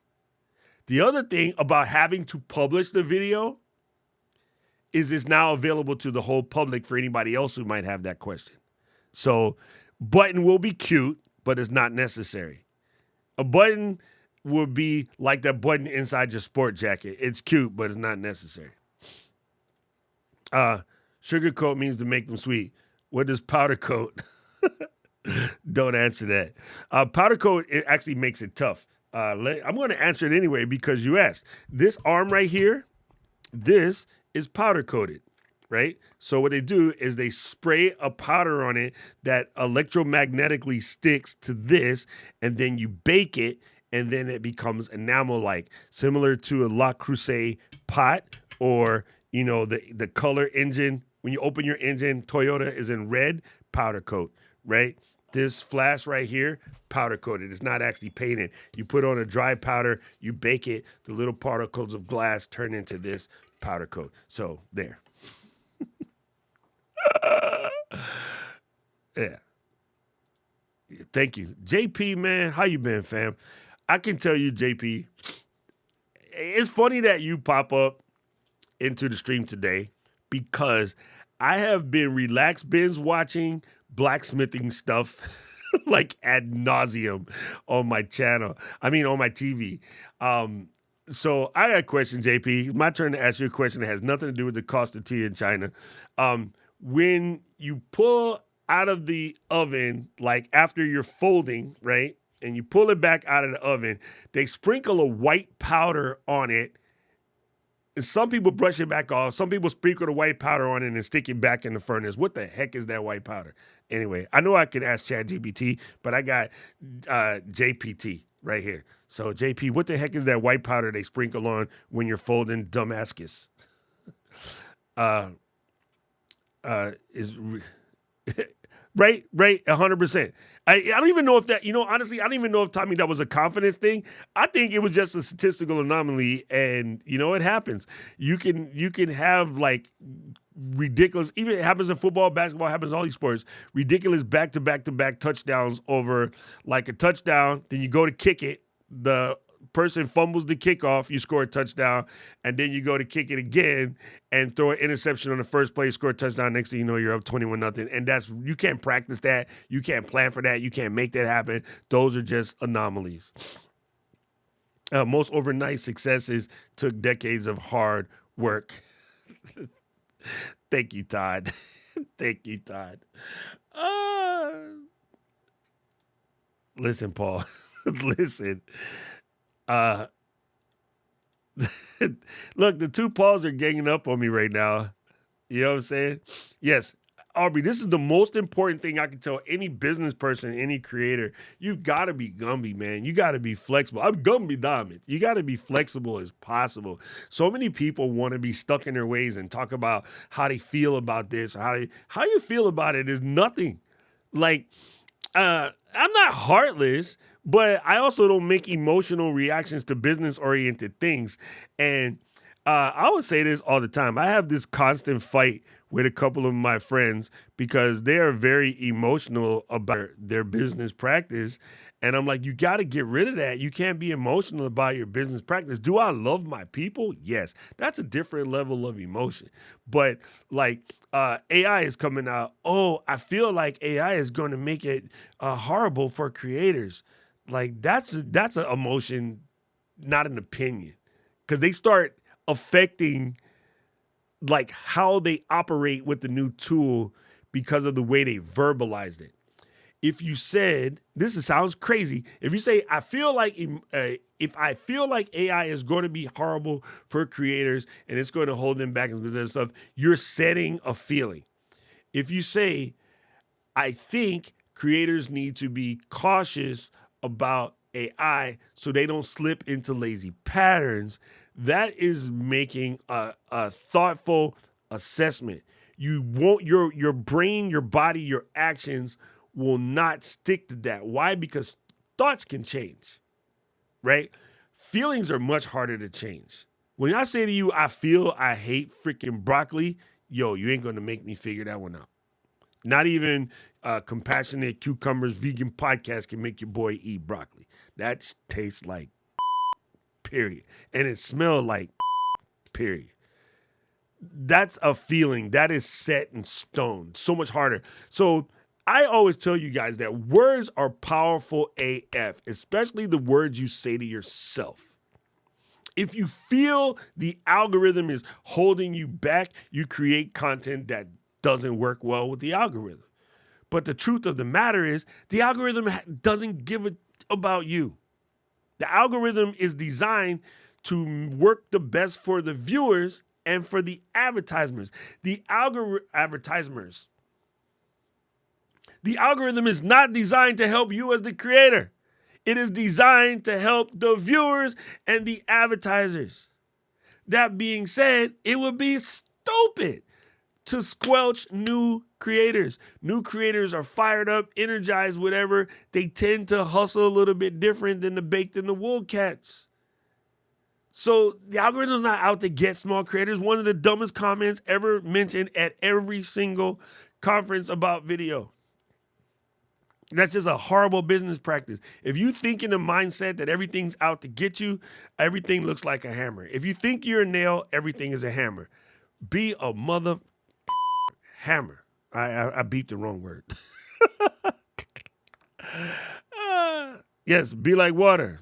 The other thing about having to publish the video is it's now available to the whole public for anybody else who might have that question. So button will be cute, but it's not necessary. A button would be like that button inside your sport jacket. It's cute, but it's not necessary. Sugar coat means to make them sweet. What does powder coat? Don't answer that. Powder coat, it actually makes it tough. I'm going to answer it anyway because you asked. This arm right here, this is powder coated. Right? So what they do is they spray a powder on it that electromagnetically sticks to this, and then you bake it, and then it becomes enamel-like, similar to a Le Creuset pot or, the color engine. When you open your engine, Toyota is in red, powder coat, right? This flash right here, powder coated. It's not actually painted. You put on a dry powder, you bake it, the little particles of glass turn into this powder coat. So there. Yeah. Thank you. JP, man, how you been, fam? I can tell you, JP, it's funny that you pop up into the stream today because I have been relaxed binge watching blacksmithing stuff ad nauseum on my channel. On my TV. So I got a question, JP. My turn to ask you a question that has nothing to do with the cost of tea in China. When you pull out of the oven, like after you're folding, right? And you pull it back out of the oven, they sprinkle a white powder on it. And some people brush it back off. Some people sprinkle the white powder on it and stick it back in the furnace. What the heck is that white powder? Anyway, I know I could ask ChatGPT, but I got JPT right here. So JP, what the heck is that white powder they sprinkle on when you're folding Damascus? Is right, 100%. I don't even know if that, honestly, I don't even know if Tommy that was a confidence thing. I think it was just a statistical anomaly, and it happens. You can have like ridiculous, even it happens in football, basketball, happens in all these sports, ridiculous back to back touchdowns over like a touchdown, then you go to kick it, the person fumbles the kickoff, you score a touchdown, and then you go to kick it again and throw an interception on the first play, score a touchdown. Next thing you know, you're up 21-0. And you can't practice that. You can't plan for that. You can't make that happen. Those are just anomalies. Most overnight successes took decades of hard work. Thank you, Todd. Thank you, Todd. Listen, Paul. Listen. Look, the two Pauls are ganging up on me right now. You know what I'm saying? Yes, Aubrey, this is the most important thing I can tell any business person, any creator. You've got to be Gumby, man. You got to be flexible. I'm Gumby Diamond. You got to be flexible as possible. So many people want to be stuck in their ways and talk about how they feel about this. How you feel about it is nothing. Like, I'm not heartless, but I also don't make emotional reactions to business-oriented things. And I would say this all the time. I have this constant fight with a couple of my friends because they are very emotional about their business practice. And I'm like, you got to get rid of that. You can't be emotional about your business practice. Do I love my people? Yes. That's a different level of emotion. But like AI is coming out. Oh, I feel like AI is going to make it horrible for creators. Like that's an emotion, not an opinion. Because they start affecting like how they operate with the new tool because of the way they verbalized it. If you said, sounds crazy. If you say, I feel like if I feel like AI is going to be horrible for creators and it's going to hold them back and this stuff, you're setting a feeling. If you say, I think creators need to be cautious about AI so they don't slip into lazy patterns, that is making a thoughtful assessment. You won't your brain, your body, your actions will not stick to that. Why? Because thoughts can change, right? Feelings are much harder to change. When I say to you, I feel I hate freaking broccoli, yo, you ain't going to make me figure that one out. Not even Compassionate Cucumbers Vegan Podcast can make your boy eat broccoli. That tastes like period. And it smelled like period. That's a feeling that is set in stone. So much harder. So I always tell you guys that words are powerful AF, especially the words you say to yourself. If you feel the algorithm is holding you back, you create content that doesn't work well with the algorithm. But the truth of the matter is the algorithm doesn't give a about you. The algorithm is designed to work the best for the viewers and for the advertisers. The algorithm is not designed to help you as the creator. It is designed to help the viewers and the advertisers. That being said, it would be stupid to squelch new creators. New creators are fired up, energized, whatever. They tend to hustle a little bit different than the baked in the wool cats. So the algorithm's not out to get small creators. One of the dumbest comments ever mentioned at every single conference about video. That's just a horrible business practice. If you think in the mindset that everything's out to get you, everything looks like a hammer. If you think you're a nail, everything is a hammer. Be a mother hammer. I beeped the wrong word. Yes, be like water.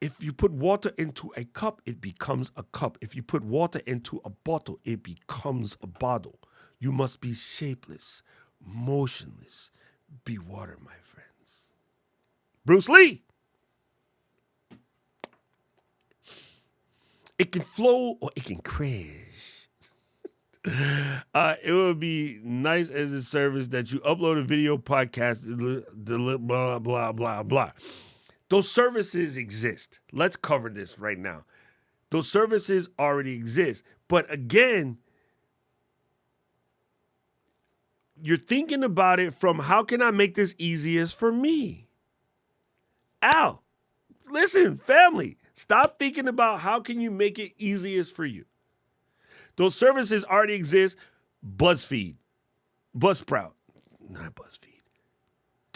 If you put water into a cup, it becomes a cup. If you put water into a bottle, it becomes a bottle. You must be shapeless, motionless be water, my friends. Bruce Lee. It can flow or it can crash. It would be nice as a service that you upload a video podcast, blah, blah, blah, blah. Those services exist. Let's cover this right now. Those services already exist. But again, you're thinking about it from how can I make this easiest for me? Al, listen, family, stop thinking about how can you make it easiest for you. Those services already exist. BuzzFeed, Buzzsprout, not BuzzFeed.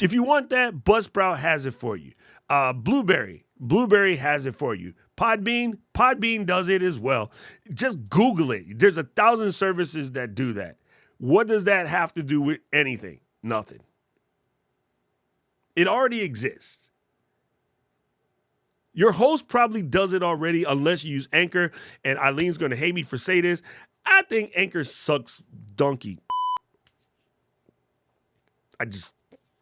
If you want that, Buzzsprout has it for you. Blueberry has it for you. Podbean does it as well. Just Google it. There's 1,000 services that do that. What does that have to do with anything? Nothing. It already exists. Your host probably does it already unless you use Anchor, and Eileen's going to hate me for saying this. I think Anchor sucks donkey. I just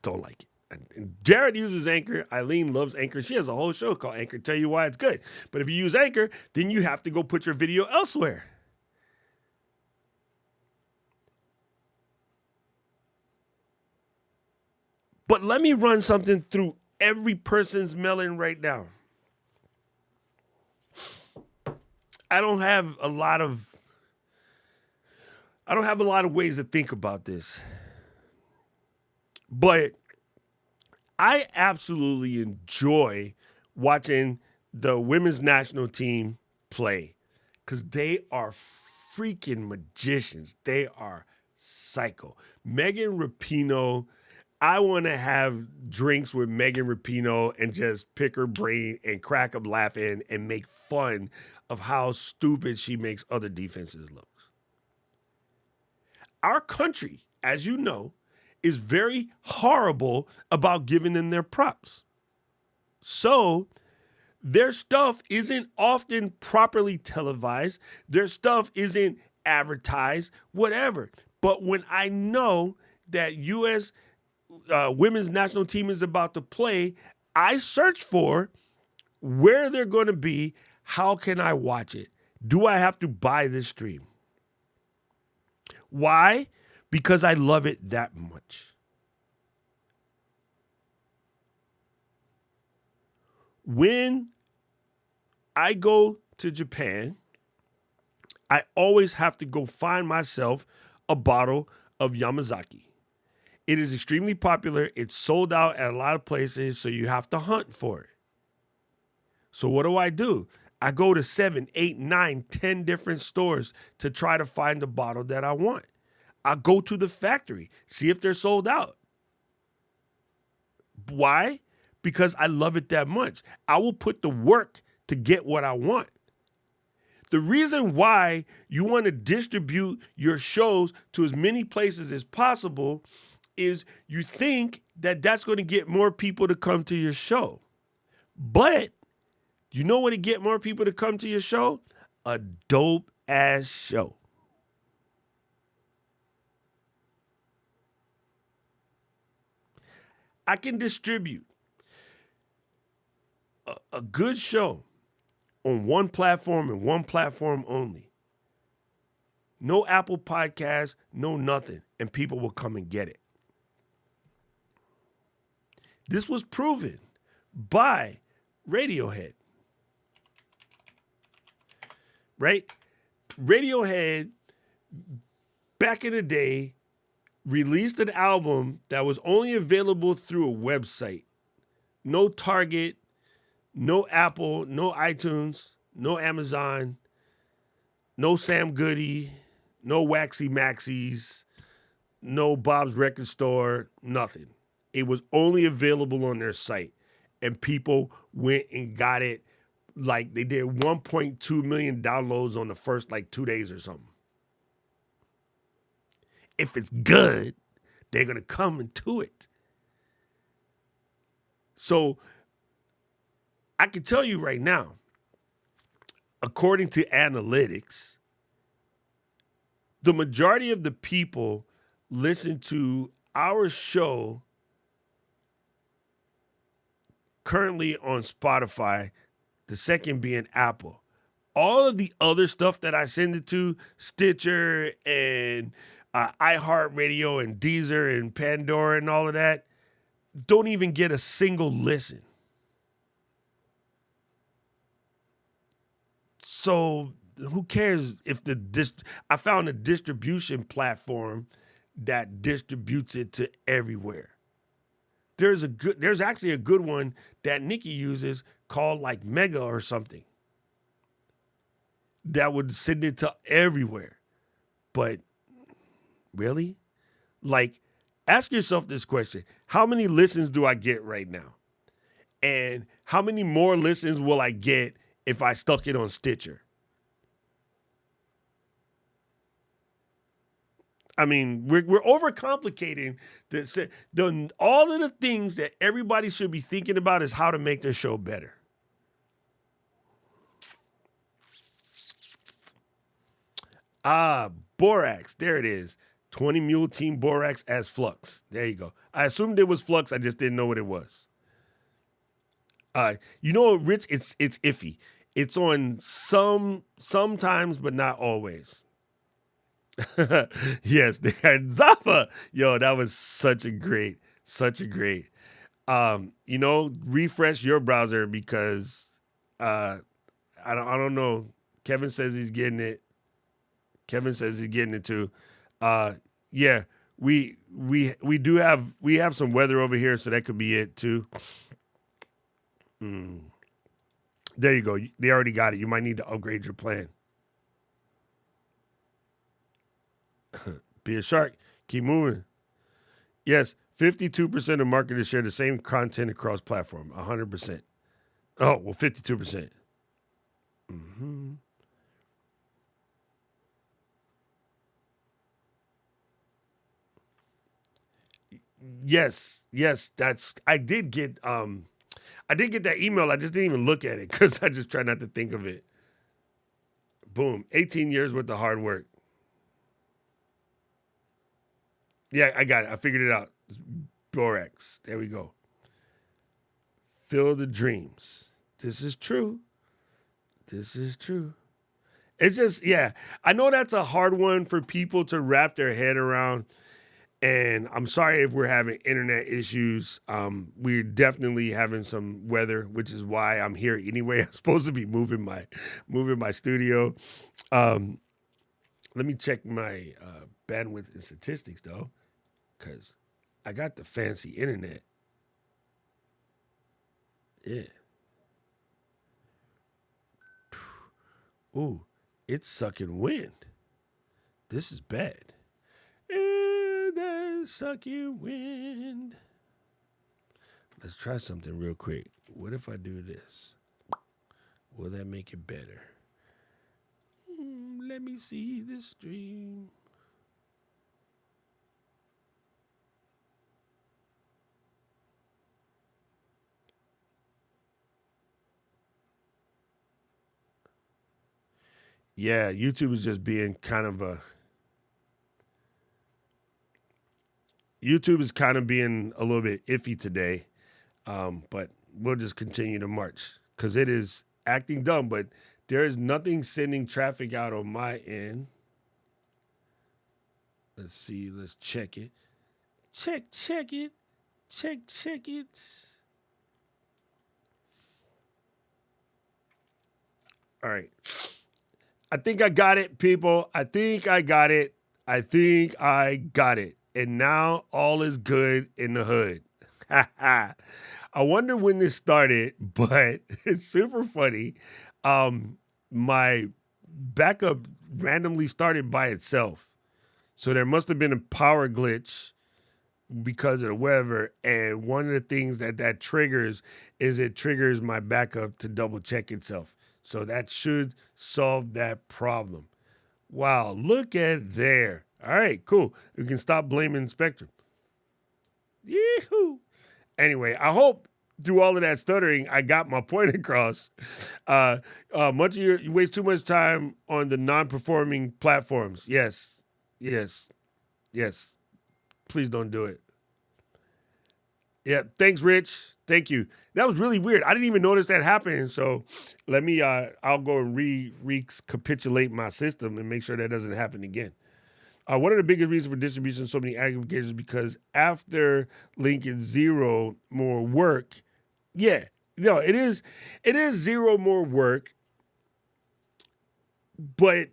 don't like it. And Jared uses Anchor. Eileen loves Anchor. She has a whole show called Anchor. Tell you why it's good. But if you use Anchor, then you have to go put your video elsewhere. But let me run something through every person's melon right now. I don't have a lot of ways to think about this. But I absolutely enjoy watching the women's national team play because they are freaking magicians. They are psycho. Megan Rapinoe, I want to have drinks with Megan Rapinoe and just pick her brain and crack up laughing and make fun of how stupid she makes other defenses look. Our country, as you know, is very horrible about giving them their props. So their stuff isn't often properly televised. Their stuff isn't advertised, whatever. But when I know that U.S. Women's national team is about to play, I search for where they're going to be. How can I watch it? Do I have to buy this stream? Why? Because I love it that much. When I go to Japan, I always have to go find myself a bottle of Yamazaki. It is extremely popular. It's sold out at a lot of places, so you have to hunt for it. So what do? I go to 7, 8, 9, 10 different stores to try to find the bottle that I want. I go to the factory, see if they're sold out. Why? Because I love it that much. I will put the work to get what I want. The reason why you want to distribute your shows to as many places as possible is you think that that's going to get more people to come to your show. But you know what to get more people to come to your show? A dope ass show. I can distribute a good show on one platform and one platform only. No Apple Podcasts, no nothing, and people will come and get it. This was proven by Radiohead. Right? Radiohead, back in the day, released an album that was only available through a website. No Target, no Apple, no iTunes, no Amazon, no Sam Goody, no Waxy Maxis, no Bob's Record Store, nothing. It was only available on their site, and people went and got it. Like, they did 1.2 million downloads on the first, 2 days or something. If it's good, they're going to come into it. So I can tell you right now, according to analytics, the majority of the people listen to our show currently on Spotify, the second being Apple. All of the other stuff that I send it to, Stitcher and iHeartRadio and Deezer and Pandora and all of that, don't even get a single listen. So who cares if I found a distribution platform that distributes it to everywhere. There's actually a good one that Nikki uses called like Mega or something that would send it to everywhere. But really? Like, ask yourself this question. How many listens do I get right now? And how many more listens will I get if I stuck it on Stitcher? I mean, we're overcomplicating this. All of the things that everybody should be thinking about is how to make their show better. Borax. There it is. 20 Mule Team Borax as Flux. There you go. I assumed it was Flux. I just didn't know what it was. Rich, it's iffy. It's on sometimes, but not always. Yes, they had Zafa. Yo, that was such a great. Refresh your browser because I don't know. Kevin says he's getting it. Kevin says he's getting it too. Yeah, we have some weather over here, so that could be it too. There you go. They already got it. You might need to upgrade your plan. Be a shark. Keep moving. Yes, 52% of marketers share the same content across platform. 100%. Oh, well, 52%. Mm-hmm. Yes, I did get that email. I just didn't even look at it because I just try not to think of it. Boom. 18 years worth of hard work. Yeah, I got it. I figured it out. Borax. There we go. Fill the dreams. This is true. It's just, yeah. I know that's a hard one for people to wrap their head around. And I'm sorry if we're having internet issues. We're definitely having some weather, which is why I'm here anyway. I'm supposed to be moving my studio. Let me check my bandwidth and statistics though, because I got the fancy internet. Yeah. Ooh, it's sucking wind. This is bad. There's sucking wind. Let's try something real quick. What if I do this? Will that make it better? Let me see the stream. Yeah, YouTube is just being kind of a YouTube is kind of being a little bit iffy today, but we'll just continue to march because it is acting dumb. But there is nothing sending traffic out on my end. Let's see. Let's check it. Check it. Check it. All right. I think I got it, people. I think I got it. And now all is good in the hood. I wonder when this started, but it's super funny. My backup randomly started by itself. So there must have been a power glitch because of the weather. And one of the things that triggers is it triggers my backup to double check itself. So that should solve that problem. Wow, look at there. All right, cool. We can stop blaming Spectrum. Yee-hoo. Anyway, I hope through all of that stuttering, I got my point across. Much of you waste too much time on the non-performing platforms. Yes. Please don't do it. Yeah, thanks, Rich. Thank you. That was really weird. I didn't even notice that happening. So let me I'll go and recapitulate my system and make sure that doesn't happen again. One of the biggest reasons for distribution of so many aggregators is because after Lincoln Zero more work, yeah, no, it is zero more work, but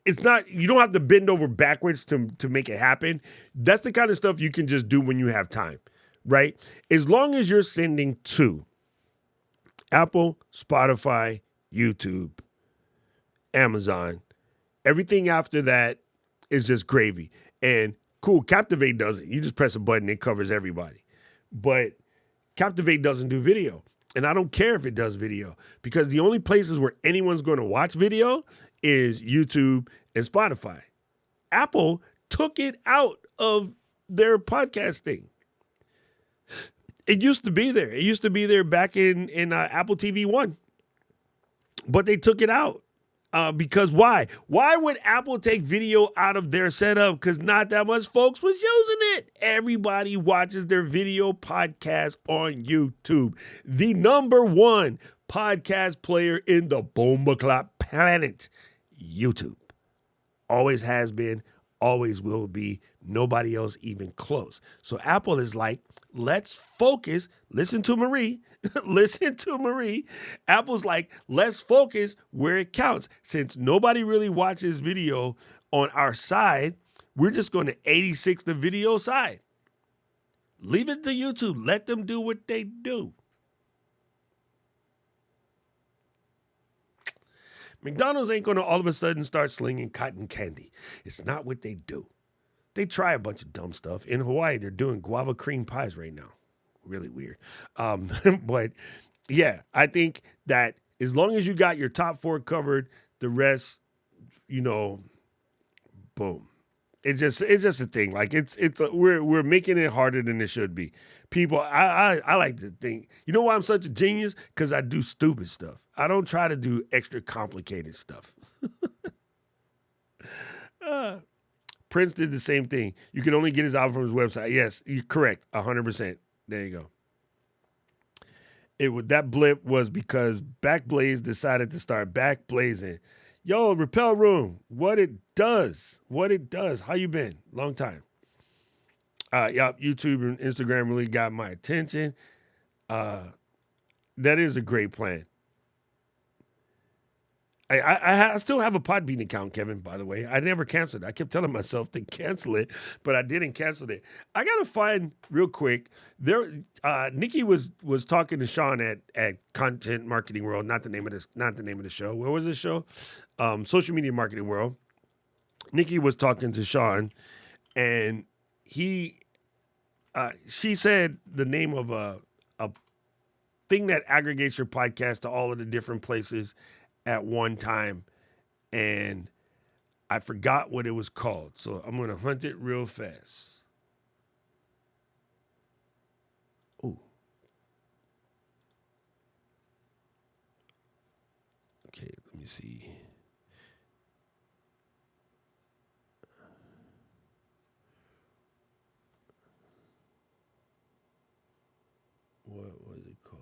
it's not, you don't have to bend over backwards to make it happen. That's the kind of stuff you can just do when you have time, right? As long as you're sending to Apple, Spotify, YouTube, Amazon, everything after that is just gravy. And cool, Captivate does it. You just press a button, it covers everybody. But Captivate doesn't do video. And I don't care if it does video because the only places where anyone's going to watch video is YouTube and Spotify. Apple took it out of their podcast thing. It used to be there. It used to be there back in Apple TV 1. But they took it out. Because why? Why would Apple take video out of their setup? Because not that much folks was using it. Everybody watches their video podcast on YouTube. The number one podcast player in the Bomba Clock planet. YouTube. Always has been, always will be. Nobody else even close. So Apple is like, let's focus. Listen to Marie. Listen to Marie. Apple's like, let's focus where it counts. Since nobody really watches video on our side, we're just going to 86 the video side. Leave it to YouTube. Let them do what they do. McDonald's ain't going to all of a sudden start slinging cotton candy. It's not what they do. They try a bunch of dumb stuff. In Hawaii, they're doing guava cream pies right now. Really weird. But yeah, I think that as long as you got your top four covered, the rest, boom. It's just a thing. Like we're making it harder than it should be. People, I like to think. You know why I'm such a genius? Because I do stupid stuff. I don't try to do extra complicated stuff. Prince did the same thing. You can only get his album from his website. Yes, you're correct. 100%. There you go. That blip was because Backblaze decided to start backblazing. Yo, Repel Room, what it does. How you been? Long time. Yep, YouTube and Instagram really got my attention. That is a great plan. I still have a Podbean account, Kevin, by the way. I never canceled it. I kept telling myself to cancel it, but I didn't cancel it. I got to find real quick. Nikki was talking to Sean at Content Marketing World, not the name of the show. What was this show? Social Media Marketing World. Nikki was talking to Sean, and she said the name of a thing that aggregates your podcast to all of the different places at one time, and I forgot what it was called. So I'm going to hunt it real fast. Ooh. Okay, let me see. What was it called?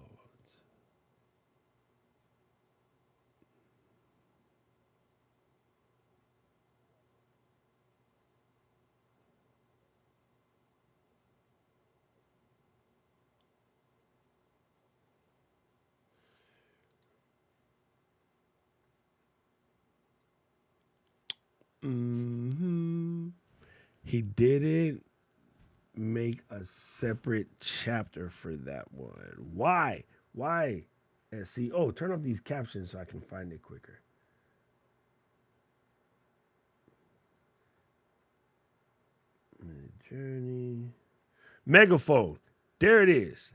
He didn't make a separate chapter for that one. Why? SC. Oh, turn off these captions so I can find it quicker. Journey. Megaphone. There it is.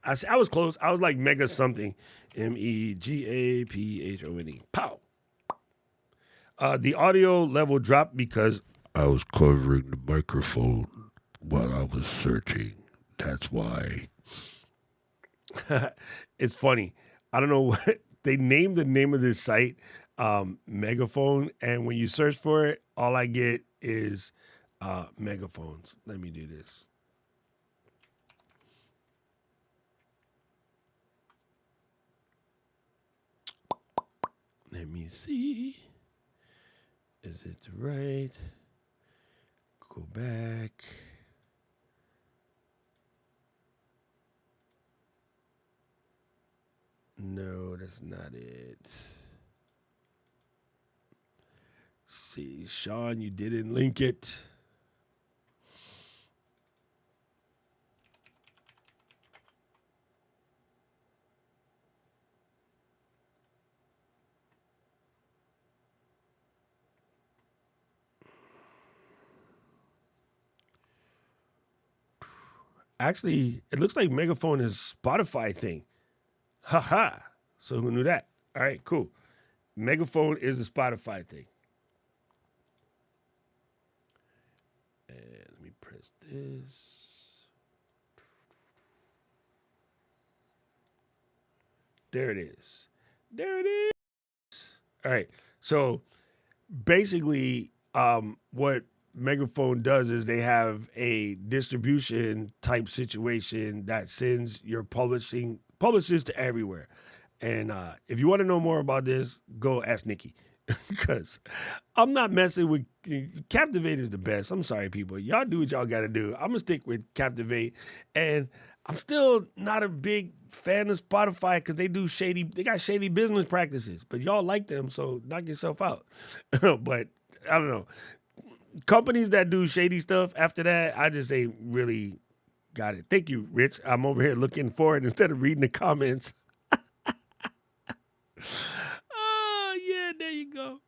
I was close. I was like mega something. Megaphone. Pow. The audio level dropped because I was covering the microphone while I was searching. That's why. It's funny. I don't know what they named the name of this site, Megaphone, and when you search for it, all I get is megaphones. Let me do this. Let me see. Is it right? Go back. No, that's not it. See, Sean, you didn't link it. Actually, it looks like Megaphone is Spotify thing. Haha. So who knew that? All right, cool. Megaphone is a Spotify thing. And let me press this. There it is. There it is. All right. So basically, what Megaphone does is they have a distribution type situation that sends your publishes to everywhere. And if you want to know more about this, go ask Nikki. Because I'm not messing with Captivate is the best. I'm sorry, people. Y'all do what y'all got to do. I'm gonna stick with Captivate, and I'm still not a big fan of Spotify because they do shady. They got shady business practices, but y'all like them, so knock yourself out. But I don't know. Companies that do shady stuff after that, I just ain't really got it. Thank you, Rich. I'm over here looking for it instead of reading the comments. Oh, yeah, there you go.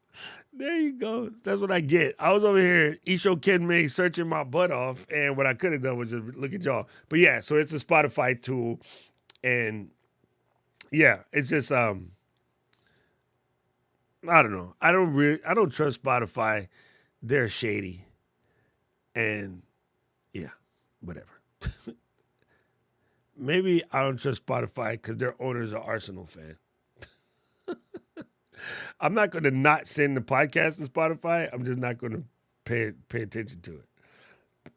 There you go. That's what I get. I was over here, Isho Kenmei, searching my butt off, and what I could have done was just look at y'all. But yeah, so it's a Spotify tool, and yeah, it's just I don't know. I don't trust Spotify. They're shady, and yeah, whatever. Maybe I don't trust Spotify because their owner's an Arsenal fan. I'm not going to not send the podcast to Spotify. I'm just not going to pay attention to it.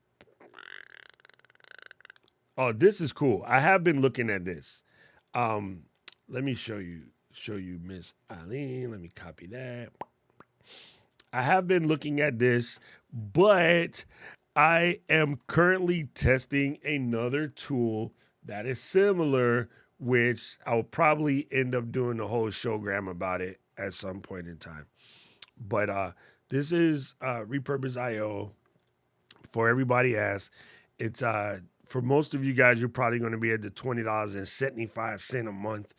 Oh, this is cool. I have been looking at this. Um, Let me show you, Miss Eileen. Let me copy that. I have been looking at this, but I am currently testing another tool that is similar, which I'll probably end up doing a whole showgram about it at some point in time. But this is Repurpose.io. For everybody asks, it's for most of you guys, you're probably going to be at the $20.75 a month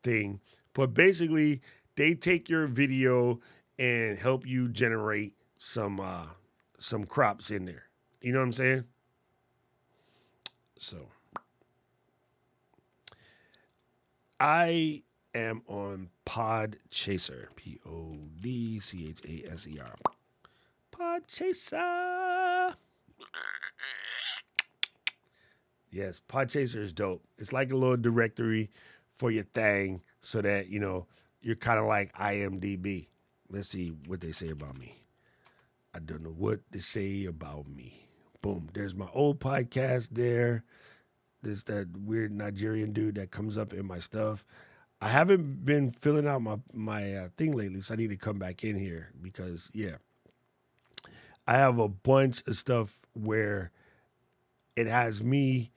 thing. But basically, they take your video and help you generate some crops in there. You know what I'm saying? So I am on Podchaser. Podchaser. Podchaser. Yes, Podchaser is dope. It's like a little directory for your thing so that, you're kind of like IMDb. Let's see what they say about me. I don't know what to say about me. Boom. There's my old podcast there. There's that weird Nigerian dude that comes up in my stuff. I haven't been filling out my thing lately, so I need to come back in here because, yeah, I have a bunch of stuff where it has me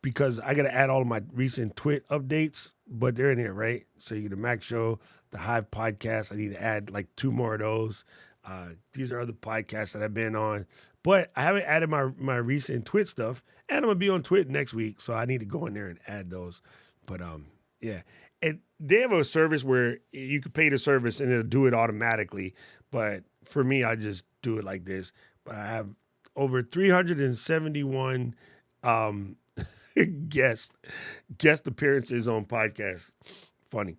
because I got to add all of my recent Twit updates, but they're in here, right? So you get the Mac Show, the Hive podcast. I need to add like 2 more of those. These are other podcasts that I've been on, but I haven't added my recent Twit stuff, and I'm gonna be on Twit next week, so I need to go in there and add those. But yeah, and they have a service where you can pay the service and it'll do it automatically. But for me, I just do it like this. But I have over 371 um, guest appearances on podcasts. Funny.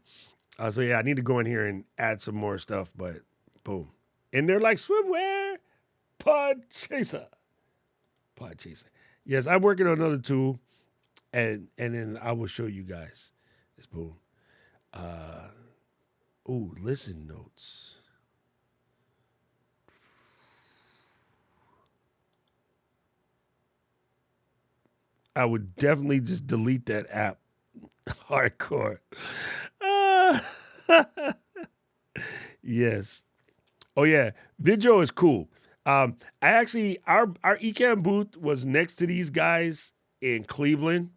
So yeah, I need to go in here and add some more stuff. But boom. And they're like swimwear, Podchaser. Yes, I'm working on another tool, and then I will show you guys. This boom. Listen notes. I would definitely just delete that app. Hardcore. Yes. Oh yeah, video is cool. I actually our Ecamm booth was next to these guys in Cleveland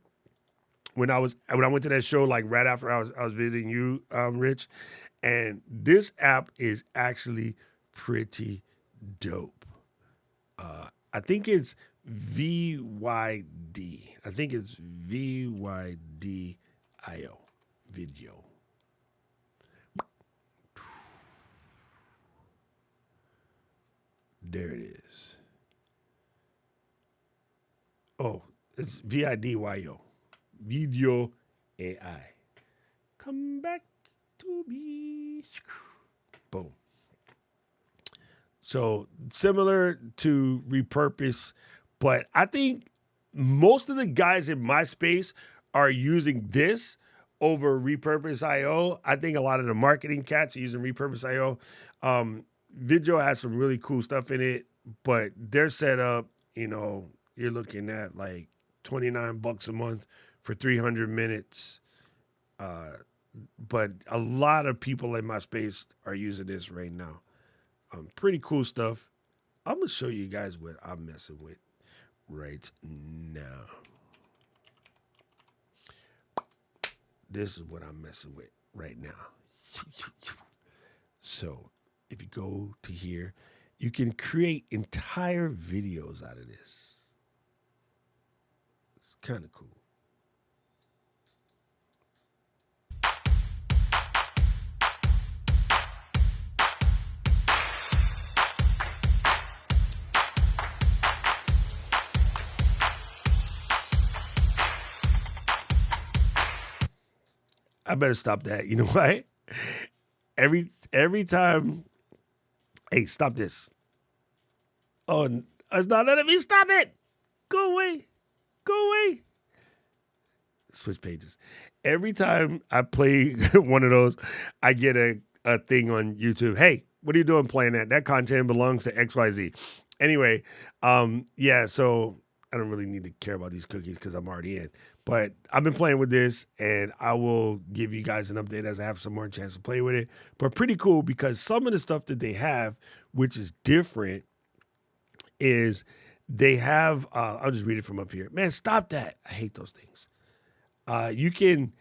when I went to that show like right after I was visiting you, Rich, and this app is actually pretty dope. I think it's VYD. I think it's VYDIO video. There it is. Oh, it's VIDYO. Video AI. Come back to me. Boom. So similar to repurpose, but I think most of the guys in my space are using this over repurpose IO. I think a lot of the marketing cats are using repurpose IO. Video has some really cool stuff in it, but their setup, you're looking at like $29 a month for 300 minutes. But a lot of people in my space are using this right now. Pretty cool stuff. I'm gonna show you guys what I'm messing with right now. This is what I'm messing with right now. So if you go to here, you can create entire videos out of this. It's kind of cool. I better stop that. You know why? Every time, hey, stop this. Oh, it's not letting me stop it. Go away. Go away. Switch pages. Every time I play one of those, I get a thing on YouTube. Hey, what are you doing playing that? That content belongs to XYZ. Anyway, yeah, so I don't really need to care about these cookies because I'm already in. But I've been playing with this, and I will give you guys an update as I have some more chance to play with it. But pretty cool because some of the stuff that they have, which is different, is they have, I'll just read it from up here. Man, stop that. I hate those things. You can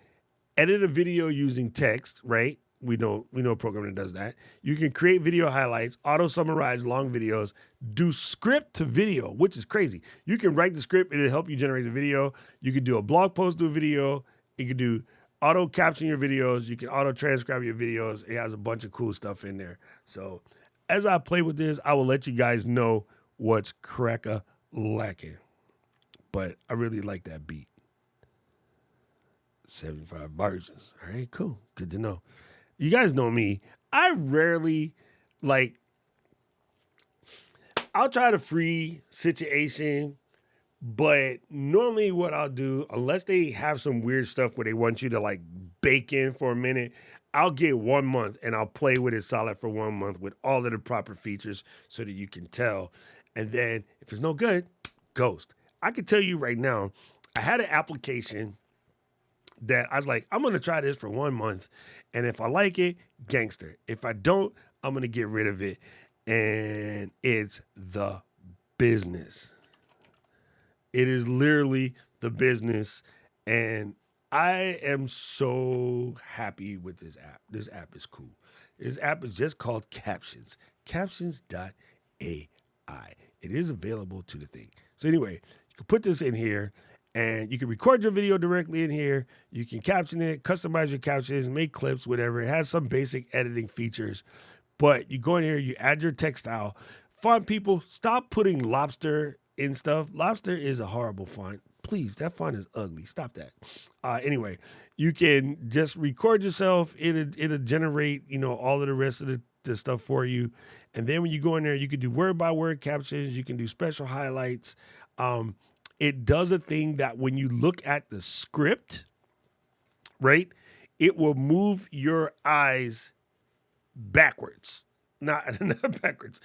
edit a video using text, right? We know a program that does that. You can create video highlights, auto summarize long videos, do script to video, which is crazy. You can write the script, it'll help you generate the video. You can do a blog post to a video. You can do auto caption your videos. You can auto transcribe your videos. It has a bunch of cool stuff in there. So as I play with this, I will let you guys know what's cracker lacking. But I really like that beat. 75 versions. All right, cool. Good to know. You guys know me. I rarely, I'll try to free situation, but normally what I'll do, unless they have some weird stuff where they want you to bake in for a minute, I'll get 1 month and I'll play with it solid for 1 month with all of the proper features so that you can tell. And then if it's no good, ghost. I can tell you right now, I had an application that I was like, I'm going to try this for 1 month. And if I like it, gangster. If I don't, I'm going to get rid of it. And it's the business. It is literally the business. And I am so happy with this app. This app is cool. This app is just called Captions. Captions.ai. It is available to the thing. So anyway, you can put this in here. And you can record your video directly in here. You can caption it, customize your captions, make clips, whatever. It has some basic editing features. But you go in here, you add your text style. Font people, stop putting lobster in stuff. Lobster is a horrible font. Please, that font is ugly. Stop that. Anyway, you can just record yourself. It'll generate, all of the rest of the stuff for you. And then when you go in there, you can do word by word captions. You can do special highlights. It does a thing that when you look at the script, right, it will move your eyes backwards. Not backwards.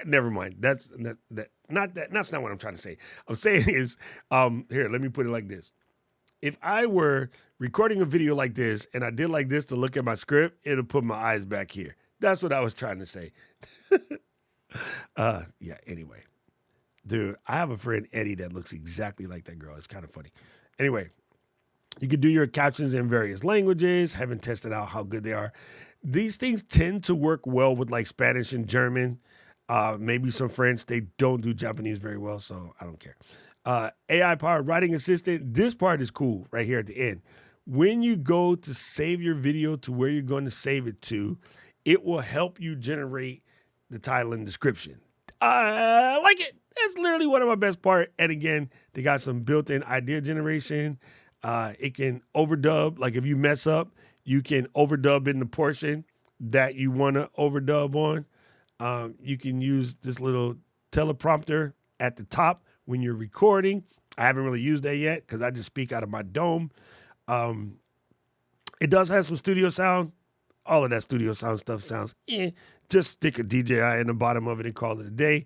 Never mind. That's not what I'm trying to say. I'm saying is, here, let me put it like this. If I were recording a video like this and I did like this to look at my script, it'll put my eyes back here. That's what I was trying to say. Yeah. Anyway, dude, I have a friend Eddie that looks exactly like that girl. It's kind of funny. Anyway, you can do your captions in various languages. Haven't tested out how good they are. These things tend to work well with like Spanish and German, maybe some French. They don't do Japanese very well, so I don't care. AI powered writing assistant. This part is cool right here at the end. When you go to save your video to where you're going to save it to, it will help you generate the title and description. I like it. That's literally one of my best part. And again, they got some built-in idea generation. It can overdub. Like if you mess up, you can overdub in the portion that you want to overdub on. You can use this little teleprompter at the top when you're recording. I haven't really used that yet because I just speak out of my dome. Um, it does have some studio sound. All of that studio sound stuff sounds Just stick a DJI in the bottom of it and call it a day.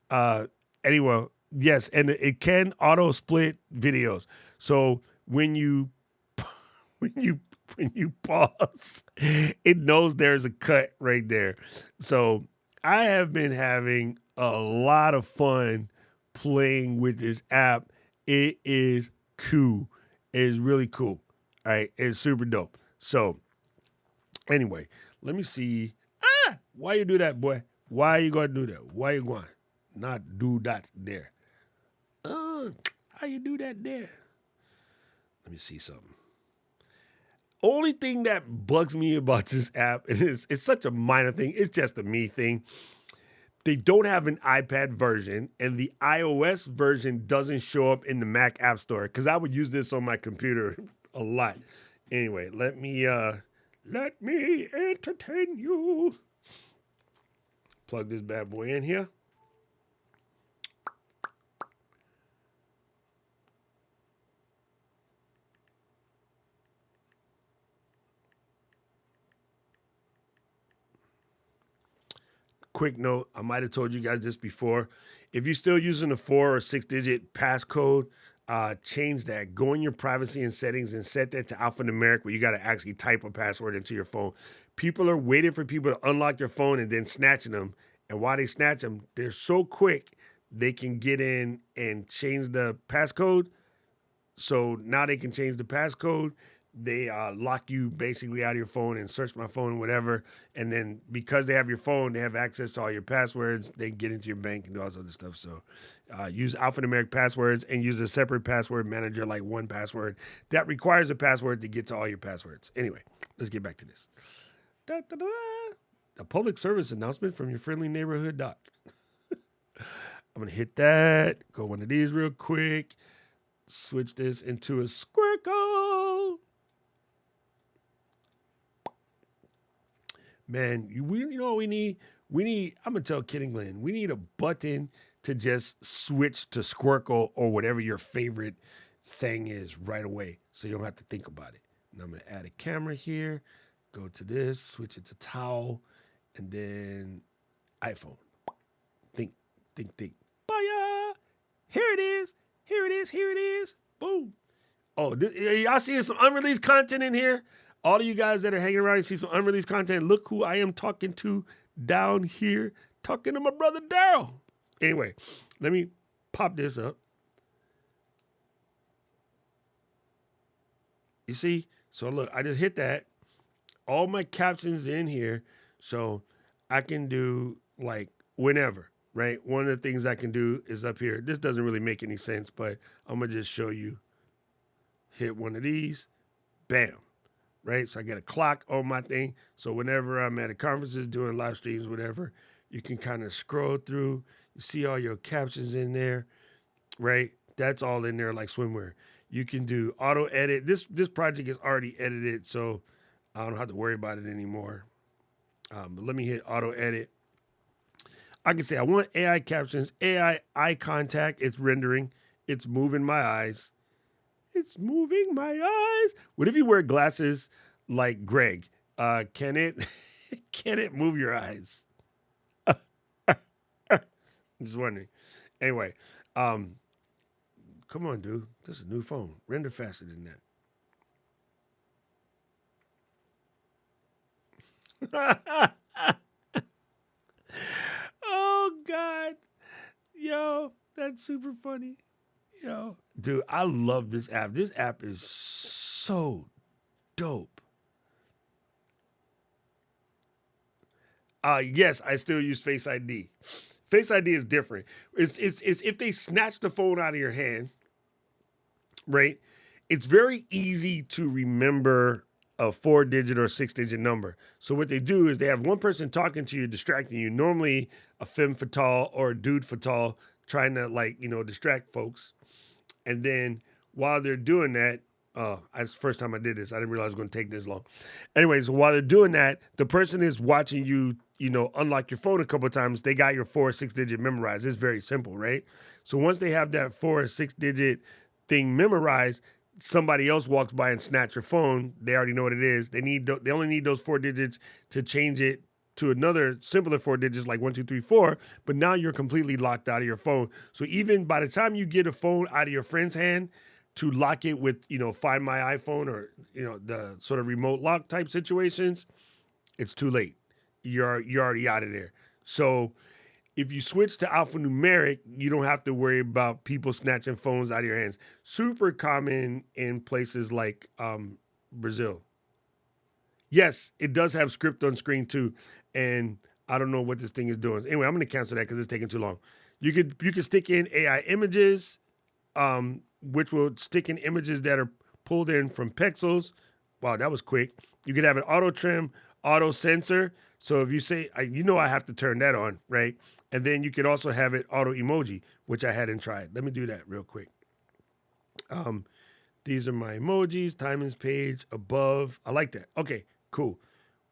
Uh, anyway, yes, and it can auto split videos. So when you when you when you pause, it knows there's a cut right there. So I have been having a lot of fun playing with this app. It is cool. It is really cool. All right, it's super dope. So anyway, let me see. Why you do that, boy? Why you gonna do that? Why you going? Not do that there. How you do that there? Let me see something. Only thing that bugs me about this app, and it's such a minor thing, it's just a me thing. They don't have an iPad version, and the iOS version doesn't show up in the Mac App Store because I would use this on my computer a lot. Anyway, let me entertain you. Plug this bad boy in here. Quick note, I might have told you guys this before. If you're still using a 4 or 6 digit passcode, change that. Go in your privacy and settings and set that to alphanumeric where you got to actually type a password into your phone. People are waiting for people to unlock their phone and then snatching them. And while they snatch them, they're so quick they can get in and change the passcode. So now they can change the passcode. They lock you basically out of your phone and search my phone, whatever. And then because they have your phone, they have access to all your passwords. They can get into your bank and do all this other stuff. So use alphanumeric passwords and use a separate password manager like 1Password that requires a password to get to all your passwords. Anyway, let's get back to this. Da, da, da. A public service announcement from your friendly neighborhood doc. I'm going to hit that. Go one of these real quick. Switch this into a squircle. Man, you know what we need? We need, I'm going to tell Kid and Glenn, we need a button to just switch to Squircle or whatever your favorite thing is right away so you don't have to think about it. And I'm going to add a camera here, go to this, switch it to towel, and then iPhone. Think. Baya! Here it is. Here it is. Boom. Oh, y'all seeing some unreleased content in here? All of you guys that are hanging around and see some unreleased content, look who I am talking to down here, talking to my brother Daryl. Anyway, let me pop this up. You see? So look, I just hit that. All my captions in here, so I can do like whenever, right? One of the things I can do is up here. This doesn't really make any sense, but I'm going to just show you. Hit one of these, bam. Right? So I get a clock on my thing. So whenever I'm at a conferences, doing live streams, whatever, you can kind of scroll through. You see all your captions in there, right? That's all in there like swimwear. You can do auto edit. This project is already edited, so I don't have to worry about it anymore. But let me hit auto edit. I can say I want AI captions, AI eye contact. It's rendering. It's moving my eyes. It's moving my eyes. What if you wear glasses like Greg? Can it move your eyes? I'm just wondering. Anyway, come on, dude. This is a new phone. Render faster than that. Oh God. Yo, that's super funny. Yo. Dude, I love this app. This app is so dope. Yes, I still use Face ID. Face ID is different. It's if they snatch the phone out of your hand, right? It's very easy to remember a 4 digit or 6 digit number. So what they do is they have one person talking to you, distracting you. Normally a femme fatale or a dude fatale trying to distract folks. And then while they're doing that, that's the first time I did this. I didn't realize it was going to take this long. Anyways, while they're doing that, the person is watching you, unlock your phone a couple of times. They got your 4 or 6 digit memorized. It's very simple, right? So once they have that 4 or 6 digit thing memorized, somebody else walks by and snatch your phone. They already know what it is. They only need those 4 digits to change it to another simpler 4 digits like 1, 2, 3, 4, but now you're completely locked out of your phone. So even by the time you get a phone out of your friend's hand to lock it with, Find My iPhone or, the sort of remote lock type situations, it's too late. You're already out of there. So if you switch to alphanumeric, you don't have to worry about people snatching phones out of your hands. Super common in places like Brazil. Yes, it does have script on screen too, and I don't know what this thing is doing. Anyway, I'm going to cancel that because it's taking too long. You could stick in AI images, which will stick in images that are pulled in from pixels. Wow, that was quick. You could have an auto trim, auto sensor. So if you say, I have to turn that on, right? And then you could also have it auto emoji, which I hadn't tried. Let me do that real quick. These are my emojis, timings page above. I like that. Okay, cool.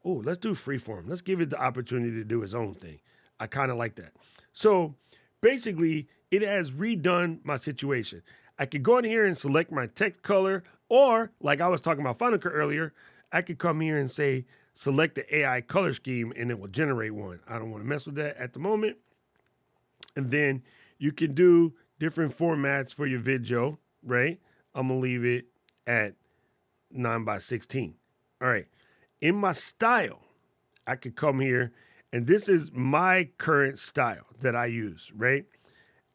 Oh, let's do freeform. Let's give it the opportunity to do its own thing. I kind of like that. So basically, it has redone my situation. I could go in here and select my text color, or like I was talking about Final Cut earlier, I could come here and say, select the AI color scheme, and it will generate one. I don't want to mess with that at the moment. And then you can do different formats for your video, right? I'm going to leave it at 9:16. All right. In my style, I could come here, and this is my current style that I use, right?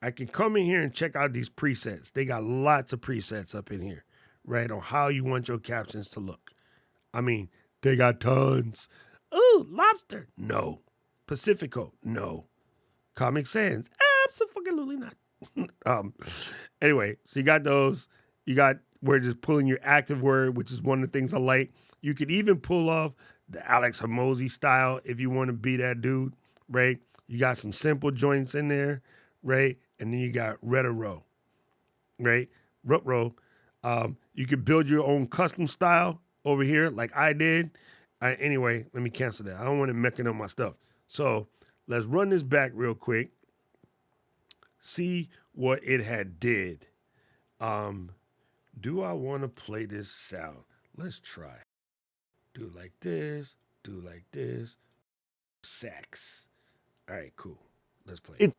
I can come in here and check out these presets. They got lots of presets up in here, right, on how you want your captions to look. I mean, they got tons. Ooh, lobster. No. Pacifico. No. Comic Sans. Absolutely not. Anyway, so you got those. You got where just pulling your active word, which is one of the things I like. You could even pull off the Alex Hormozy style if you want to be that dude, right? You got some simple joints in there, right? And then you got retro, right? Retro. You could build your own custom style over here like I did. Anyway, let me cancel that. I don't want to mecking up my stuff. So let's run this back real quick. See what it had did. Do I want to play this sound? Let's try. Do like this. Do like this. Sax. All right, cool. Let's play it.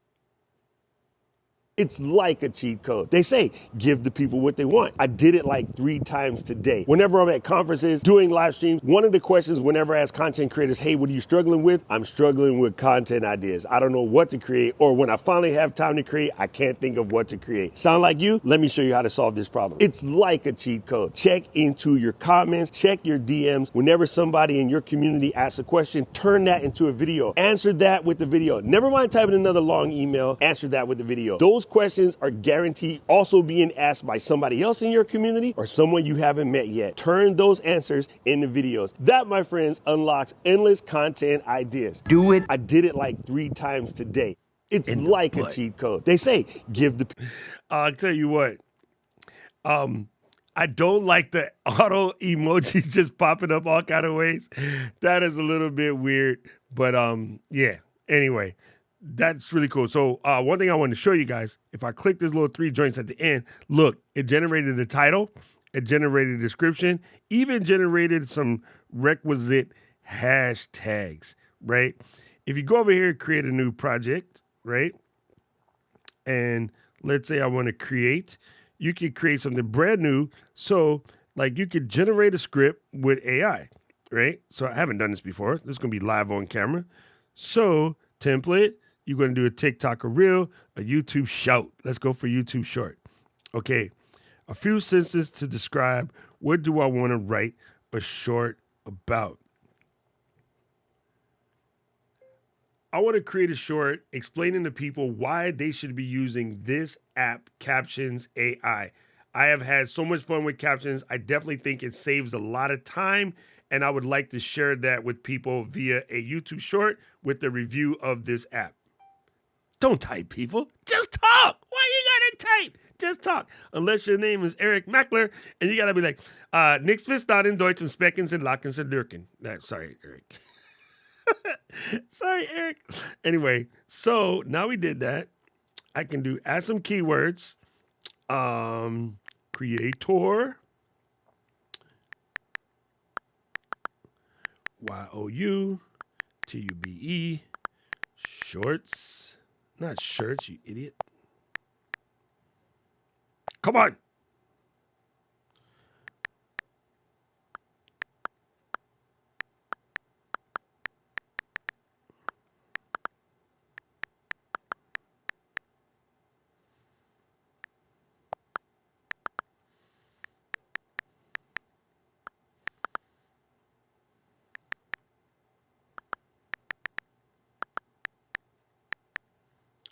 It's like a cheat code. They say, give the people what they want. I did it like 3 times today. Whenever I'm at conferences, doing live streams, one of the questions whenever I ask content creators, hey, what are you struggling with? I'm struggling with content ideas. I don't know what to create, or when I finally have time to create, I can't think of what to create. Sound like you? Let me show you how to solve this problem. It's like a cheat code. Check into your comments, check your DMs. Whenever somebody in your community asks a question, turn that into a video. Answer that with the video. Never mind typing another long email. Answer that with the video. Those questions are guaranteed also being asked by somebody else in your community or someone you haven't met yet. Turn those answers into videos. That, my friends, unlocks endless content ideas. Do it. I did it like 3 times today. It's like a cheat code. They say, give the... I'll tell you what. I don't like the auto emojis just popping up all kind of ways. That is a little bit weird. But yeah. Anyway. That's really cool. So one thing I wanted to show you guys, if I click this little 3 joints at the end, look, it generated the title, it generated a description, even generated some requisite hashtags, right? If you go over here and create a new project, right? And let's say I want to create, you could create something brand new. So like you could generate a script with AI, right? So I haven't done this before. This is going to be live on camera. So template. You're going to do a TikTok or reel, a YouTube shout. Let's go for YouTube short. Okay. A few sentences to describe what do I want to write a short about. I want to create a short explaining to people why they should be using this app, Captions AI. I have had so much fun with Captions. I definitely think it saves a lot of time, and I would like to share that with people via a YouTube short with the review of this app. Don't type, people. Just talk. Why you gotta type? Just talk. Unless your name is Eric Mackler, and you gotta be like, nichts verstanden, Deutsch und Specken sind Lackens und Lurken. Sorry, Eric. Sorry, Eric. Anyway, so now we did that. I can add some keywords. Creator. YOUTUBE. Shorts. Not shirts, you idiot. Come on.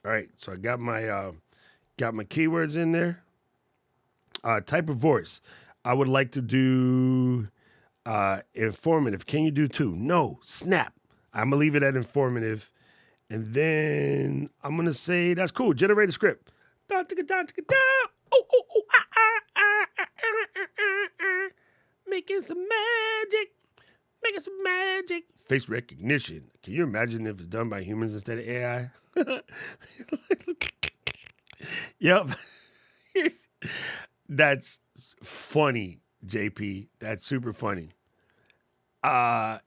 All right, so I got my keywords in there. Type of voice. I would like to do informative. Can you do two? No, snap. I'm gonna leave it at informative, and then I'm gonna say that's cool. Generate a script. Making some magic. Making some magic. Face recognition. Can you imagine if it's done by humans instead of AI? Yep. That's funny, JP. That's super funny. I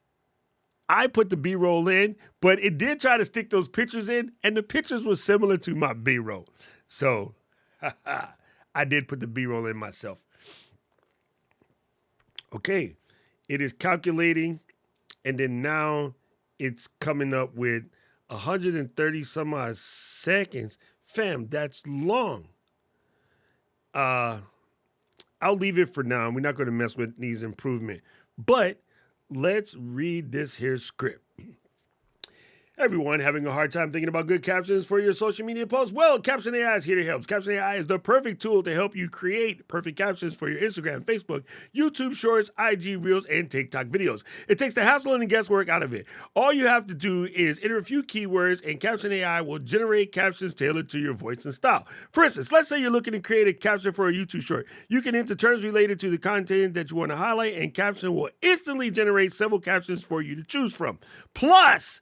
put the B-roll in, but it did try to stick those pictures in, and the pictures were similar to my B-roll. So I did put the B-roll in myself. Okay. It is calculating, and then now it's coming up with 130 some odd seconds. Fam, that's long. I'll leave it for now. We're not going to mess with these improvement. But let's read this here script. Everyone having a hard time thinking about good captions for your social media posts? Well, Caption AI is here to help. Caption AI is the perfect tool to help you create perfect captions for your Instagram, Facebook, YouTube Shorts, IG Reels, and TikTok videos. It takes the hassle and the guesswork out of it. All you have to do is enter a few keywords, and Caption AI will generate captions tailored to your voice and style. For instance, let's say you're looking to create a caption for a YouTube short. You can enter terms related to the content that you want to highlight, and Caption will instantly generate several captions for you to choose from. Plus,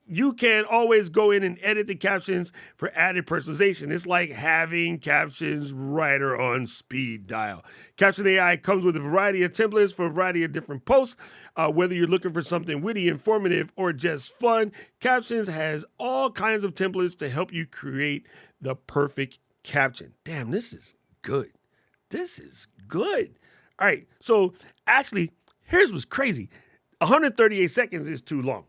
you can always go in and edit the captions for added personalization. It's like having Captions Writer on speed dial. Caption AI comes with a variety of templates for a variety of different posts. Whether you're looking for something witty, informative, or just fun, Captions has all kinds of templates to help you create the perfect caption. Damn, this is good. This is good. All right, so actually, here's what's crazy. 138 seconds is too long.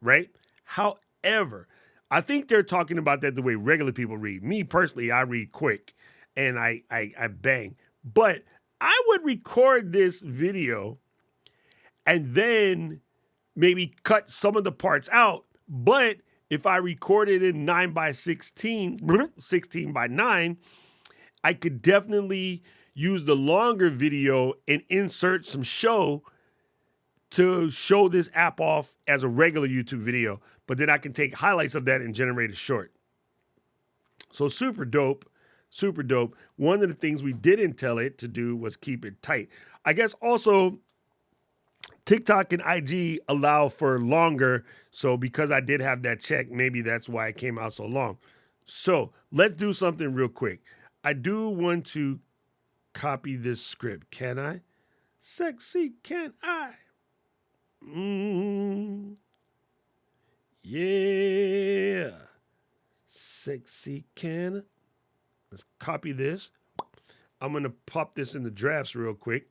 Right? However, I think they're talking about that the way regular people read. Me personally, I read quick and I bang. But I would record this video and then maybe cut some of the parts out. But if I record it in 9:16, 16:9, I could definitely use the longer video and insert some show to show this app off as a regular YouTube video, but then I can take highlights of that and generate a short. So super dope, super dope. One of the things we didn't tell it to do was keep it tight. I guess also TikTok and IG allow for longer, so because I did have that check, maybe that's why it came out so long. So let's do something real quick. I do want to copy this script. Can I? Sexy, can I? Yeah. Sexy can. Let's copy this. I'm going to pop this in the drafts real quick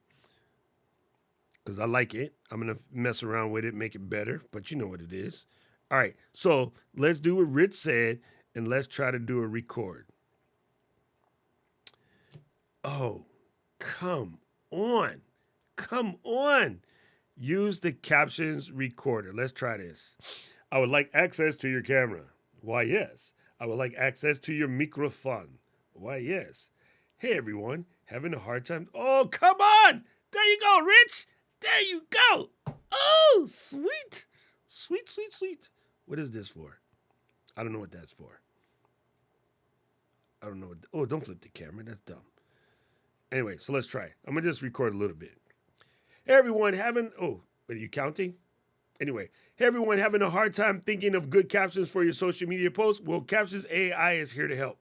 because I like it. I'm going to mess around with it, make it better, but you know what it is. All right, so let's do what Rich said and let's try to do a record. Oh, come on. Come on. Use the captions recorder. Let's try this. I would like access to your camera. Why, yes. I would like access to your microphone. Why, yes. Hey, everyone. Having a hard time? Oh, come on. There you go, Rich. There you go. Oh, sweet. Sweet, sweet, sweet. What is this for? I don't know what that's for. I don't know what. Oh, don't flip the camera. That's dumb. Anyway, so let's try. I'm going to just record a little bit. Hey, everyone, are you counting? Anyway, hey, everyone, having a hard time thinking of good captions for your social media posts? Well, Captions AI is here to help.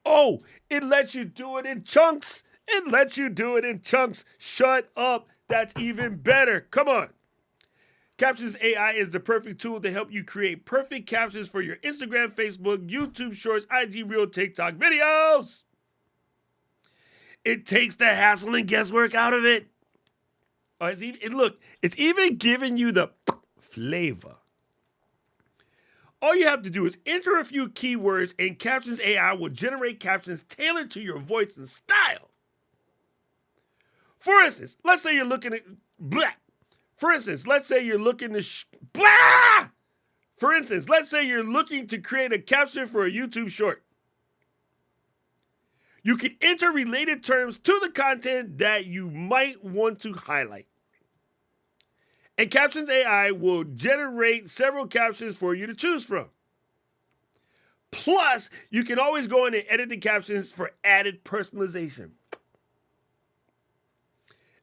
Oh, it lets you do it in chunks. It lets you do it in chunks. Shut up. That's even better. Come on. Captions AI is the perfect tool to help you create perfect captions for your Instagram, Facebook, YouTube Shorts, IG Reel, TikTok videos. It takes the hassle and guesswork out of it. Oh, it's even giving you the flavor. All you have to do is enter a few keywords and Captions AI will generate captions tailored to your voice and style. For instance, let's say you're looking at blah. For instance, let's say you're looking to blah. For instance, let's say you're looking to create a caption for a YouTube short. You can enter related terms to the content that you might want to highlight. And Captions AI will generate several captions for you to choose from. Plus, you can always go in and edit the captions for added personalization.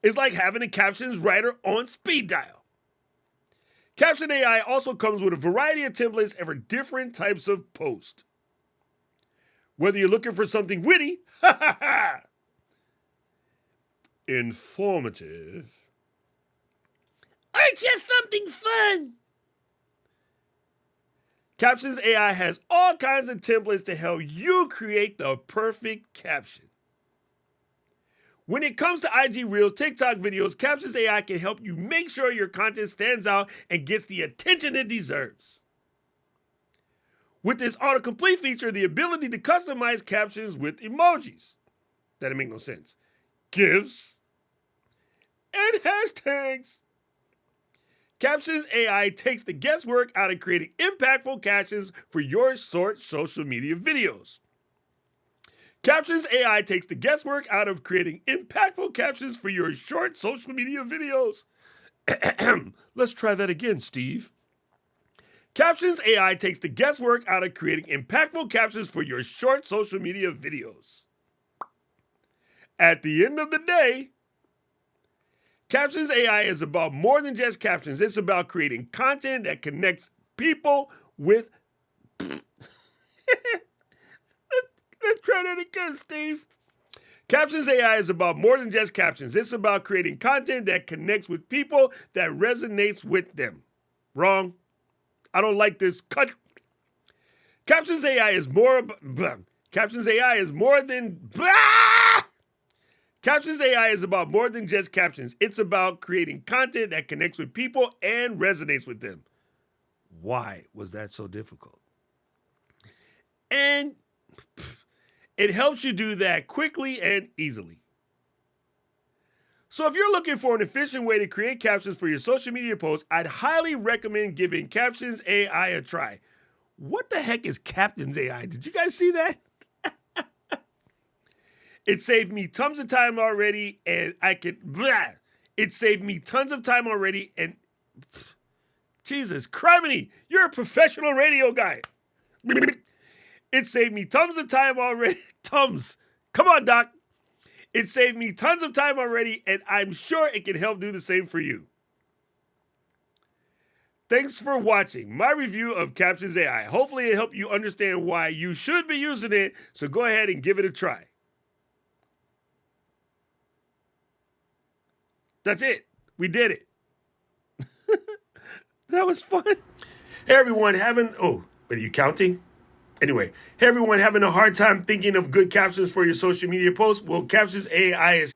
It's like having a captions writer on speed dial. Caption AI also comes with a variety of templates for different types of posts. Whether you're looking for something witty, informative, or just something fun, Captions AI has all kinds of templates to help you create the perfect caption. When it comes to IG Reels, TikTok videos, Captions AI can help you make sure your content stands out and gets the attention it deserves. With this autocomplete feature, the ability to customize captions with emojis, that make no sense, GIFs, and hashtags. Captions AI takes the guesswork out of creating impactful captions for your short social media videos. Captions AI takes the guesswork out of creating impactful captions for your short social media videos. Let's try that again, Steve. Captions AI takes the guesswork out of creating impactful captions for your short social media videos. At the end of the day, Captions AI is about more than just captions. It's about creating content that connects people with... Let's try that again, Steve. Captions AI is about more than just captions. It's about creating content that connects with people that resonates with them. Wrong. I don't like this cut. Captions AI is more. Captions AI is more than. Captions AI is about more than just captions. It's about creating content that connects with people and resonates with them. Why was that so difficult? And it helps you do that quickly and easily. So if you're looking for an efficient way to create captions for your social media posts, I'd highly recommend giving Captions AI a try. What the heck is Captions AI? Did you guys see that? It saved me tons of time already, and I could... It saved me tons of time already, and... Jesus, criminy, you're a professional radio guy. It saved me tons of time already. Tums. Come on, Doc. It saved me tons of time already, and I'm sure it can help do the same for you. Thanks for watching my review of Captions AI. Hopefully it helped you understand why you should be using it, so go ahead and give it a try. That's it. We did it. That was fun. Hey, everyone, are you counting? Anyway, hey, everyone, having a hard time thinking of good captions for your social media posts? Well, Captions AI is...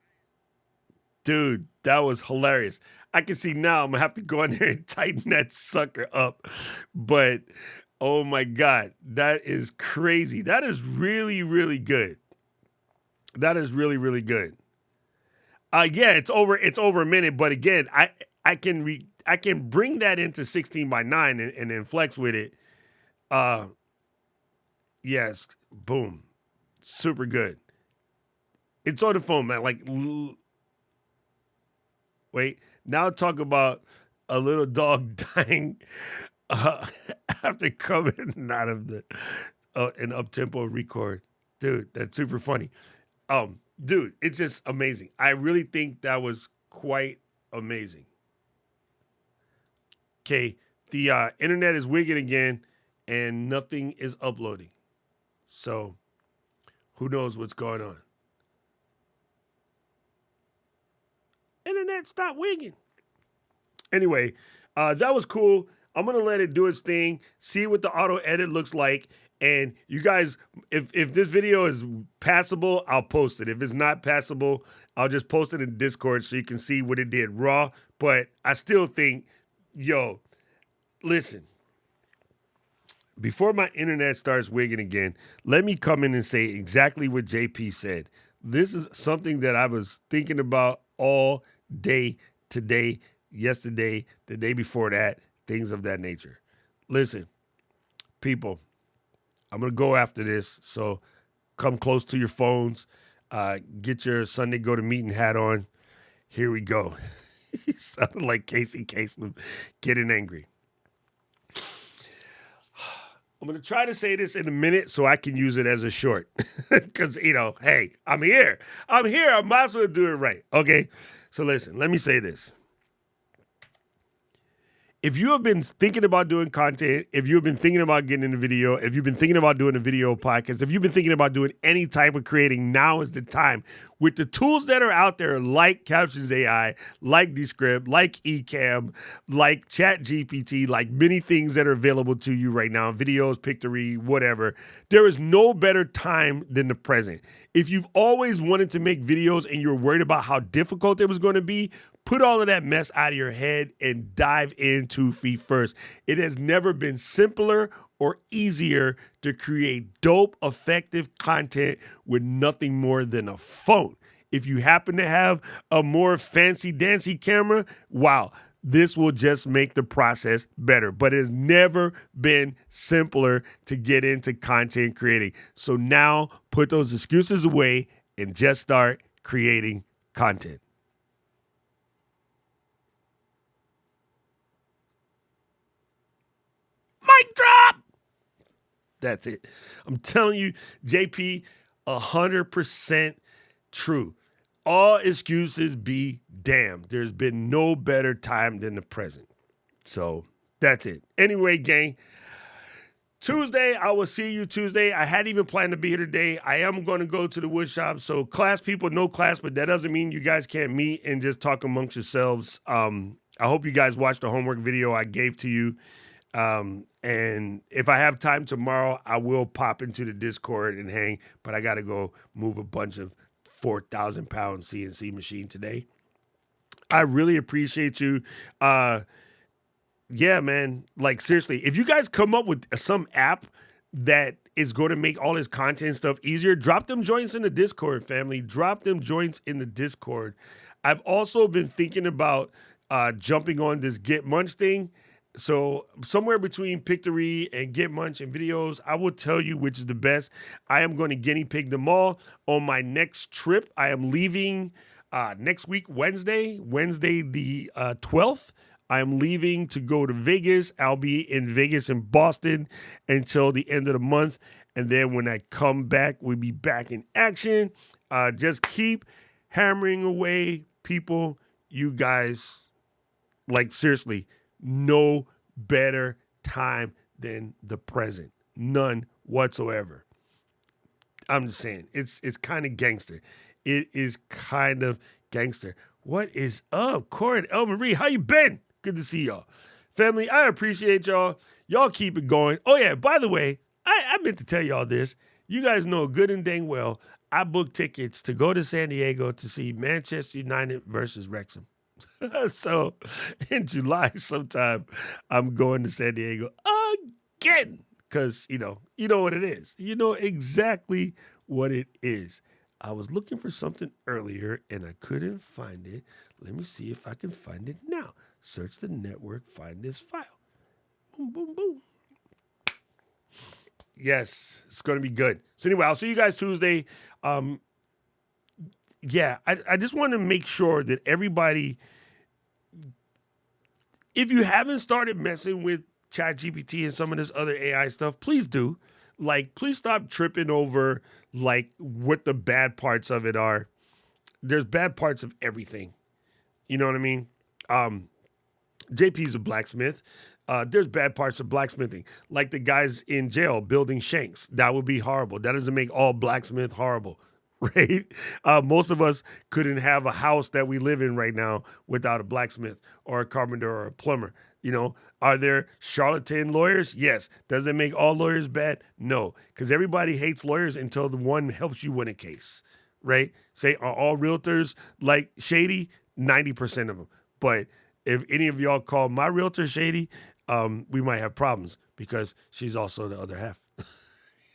Dude, that was hilarious. I can see now I'm gonna have to go in there and tighten that sucker up. But oh my God, that is crazy. That is really, really good. That is really, really good. Yeah, it's over a minute, but again, I can bring that into 16 by 9 and then flex with it. Uh yes, boom. Super good. It's on the phone, man. Wait, now talk about a little dog dying uh, after coming out of the an up tempo record, dude. That's super funny. Dude, it's just amazing. I really think that was quite amazing. Okay, the internet is wigging again, and nothing is uploading. So who knows what's going on? Internet, stop wigging. Anyway, that was cool. I'm gonna let it do its thing, see what the auto edit looks like, and you guys, if this video is passable, I'll post it. If it's not passable, I'll just post it in Discord so you can see what it did raw. But I still think, yo, listen. Before my internet starts wigging again, let me come in and say exactly what JP said. This is something that I was thinking about all day today, yesterday, the day before that, things of that nature. Listen, people, I'm going to go after this. So come close to your phones. Get your Sunday go to meeting hat on. Here we go. You sound like Casey Kasem getting angry. I'm going to try to say this in a minute so I can use it as a short. Because, hey, I'm here. I might as well do it right. Okay? So listen, let me say this. If you have been thinking about doing content, if you've been thinking about getting into video, if you've been thinking about doing a video podcast, if you've been thinking about doing any type of creating, now is the time. With the tools that are out there, like Captions AI, like Descript, like Ecamm, like ChatGPT, like many things that are available to you right now, videos, Pictory, whatever, there is no better time than the present. If you've always wanted to make videos and you're worried about how difficult it was going to be, put all of that mess out of your head and dive into feet first. It has never been simpler or easier to create dope, effective content with nothing more than a phone. If you happen to have a more fancy dancy camera, wow, this will just make the process better. But it has never been simpler to get into content creating. So now put those excuses away and just start creating content. Mic drop. That's it. I'm telling you, JP, 100% true. All excuses be damned. There's been no better time than the present. So that's it. Anyway, gang, Tuesday, I will see you Tuesday. I hadn't even planned to be here today. I am going to go to the wood shop. So class people, no class, but that doesn't mean you guys can't meet and just talk amongst yourselves. I hope you guys watched the homework video I gave to you. And if I have time tomorrow, I will pop into the Discord and hang, but I got to go move a bunch of 4,000 pound CNC machine today. I really appreciate you. Yeah, man. Like seriously, if you guys come up with some app that is going to make all this content stuff easier, drop them joints in the Discord, family. Drop them joints in the Discord. I've also been thinking about jumping on this Get Munch thing. So somewhere between Pictory and Get Munch and videos, I will tell you which is the best. I am going to guinea pig them all on my next trip. I am leaving next week, Wednesday the 12th. I am leaving to go to Vegas. I'll be in Vegas and Boston until the end of the month. And then when I come back, we'll be back in action. Just keep hammering away, people. You guys, like seriously, no better time than the present. None whatsoever. I'm just saying, it's kind of gangster. It is kind of gangster. What is up, Corey? El Marie, how you been? Good to see y'all. Family, I appreciate y'all. Y'all keep it going. Oh, yeah, by the way, I meant to tell y'all this. You guys know good and dang well, I booked tickets to go to San Diego to see Manchester United versus Wrexham. So in July sometime, I'm going to San Diego again because you know what it is. You know exactly what it is. I was looking for something earlier and I couldn't find it. Let me see if I can find it now. Search the network, find this file. Boom, boom, boom. Yes, it's going to be good. So anyway, I'll see you guys Tuesday. Um, yeah, I just want to make sure that everybody, if you haven't started messing with ChatGPT and some of this other AI stuff, please do. Like, please stop tripping over like what the bad parts of it are. There's bad parts of everything. You know what I mean? Um, JP's a blacksmith. There's bad parts of blacksmithing, like the guys in jail building shanks. That would be horrible. That doesn't make all blacksmith horrible, right? Most of us couldn't have a house that we live in right now without a blacksmith or a carpenter or a plumber. Are there charlatan lawyers? Yes. Does it make all lawyers bad? No, because everybody hates lawyers until the one helps you win a case, right? Say, are all realtors like shady? 90% of them. But if any of y'all call my realtor shady, we might have problems because she's also the other half.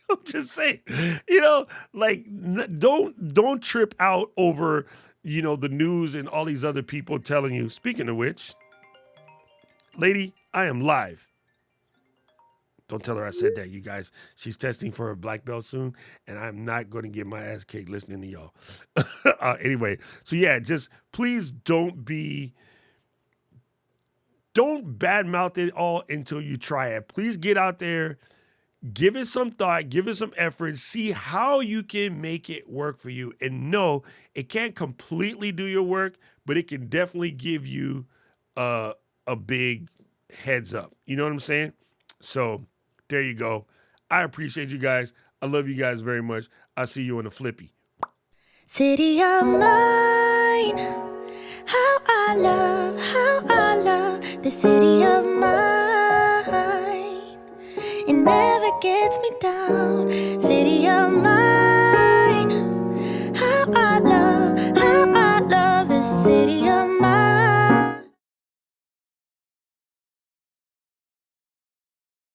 I'm just saying, like don't trip out over, the news and all these other people telling you. Speaking of which, lady, I am live. Don't tell her I said that, you guys. She's testing for her black belt soon, and I'm not going to get my ass kicked listening to y'all. Anyway, so yeah, just please don't badmouth it all until you try it. Please get out there, give it some thought, give it some effort, see how you can make it work for you. And no, it can't completely do your work, but it can definitely give you a big heads up. You know what I'm saying? So there you go. I appreciate you guys. I love you guys very much. I'll see you in the flippy. City of mine, how I love the city of mine. It never gets me down. City of mine, how I love the city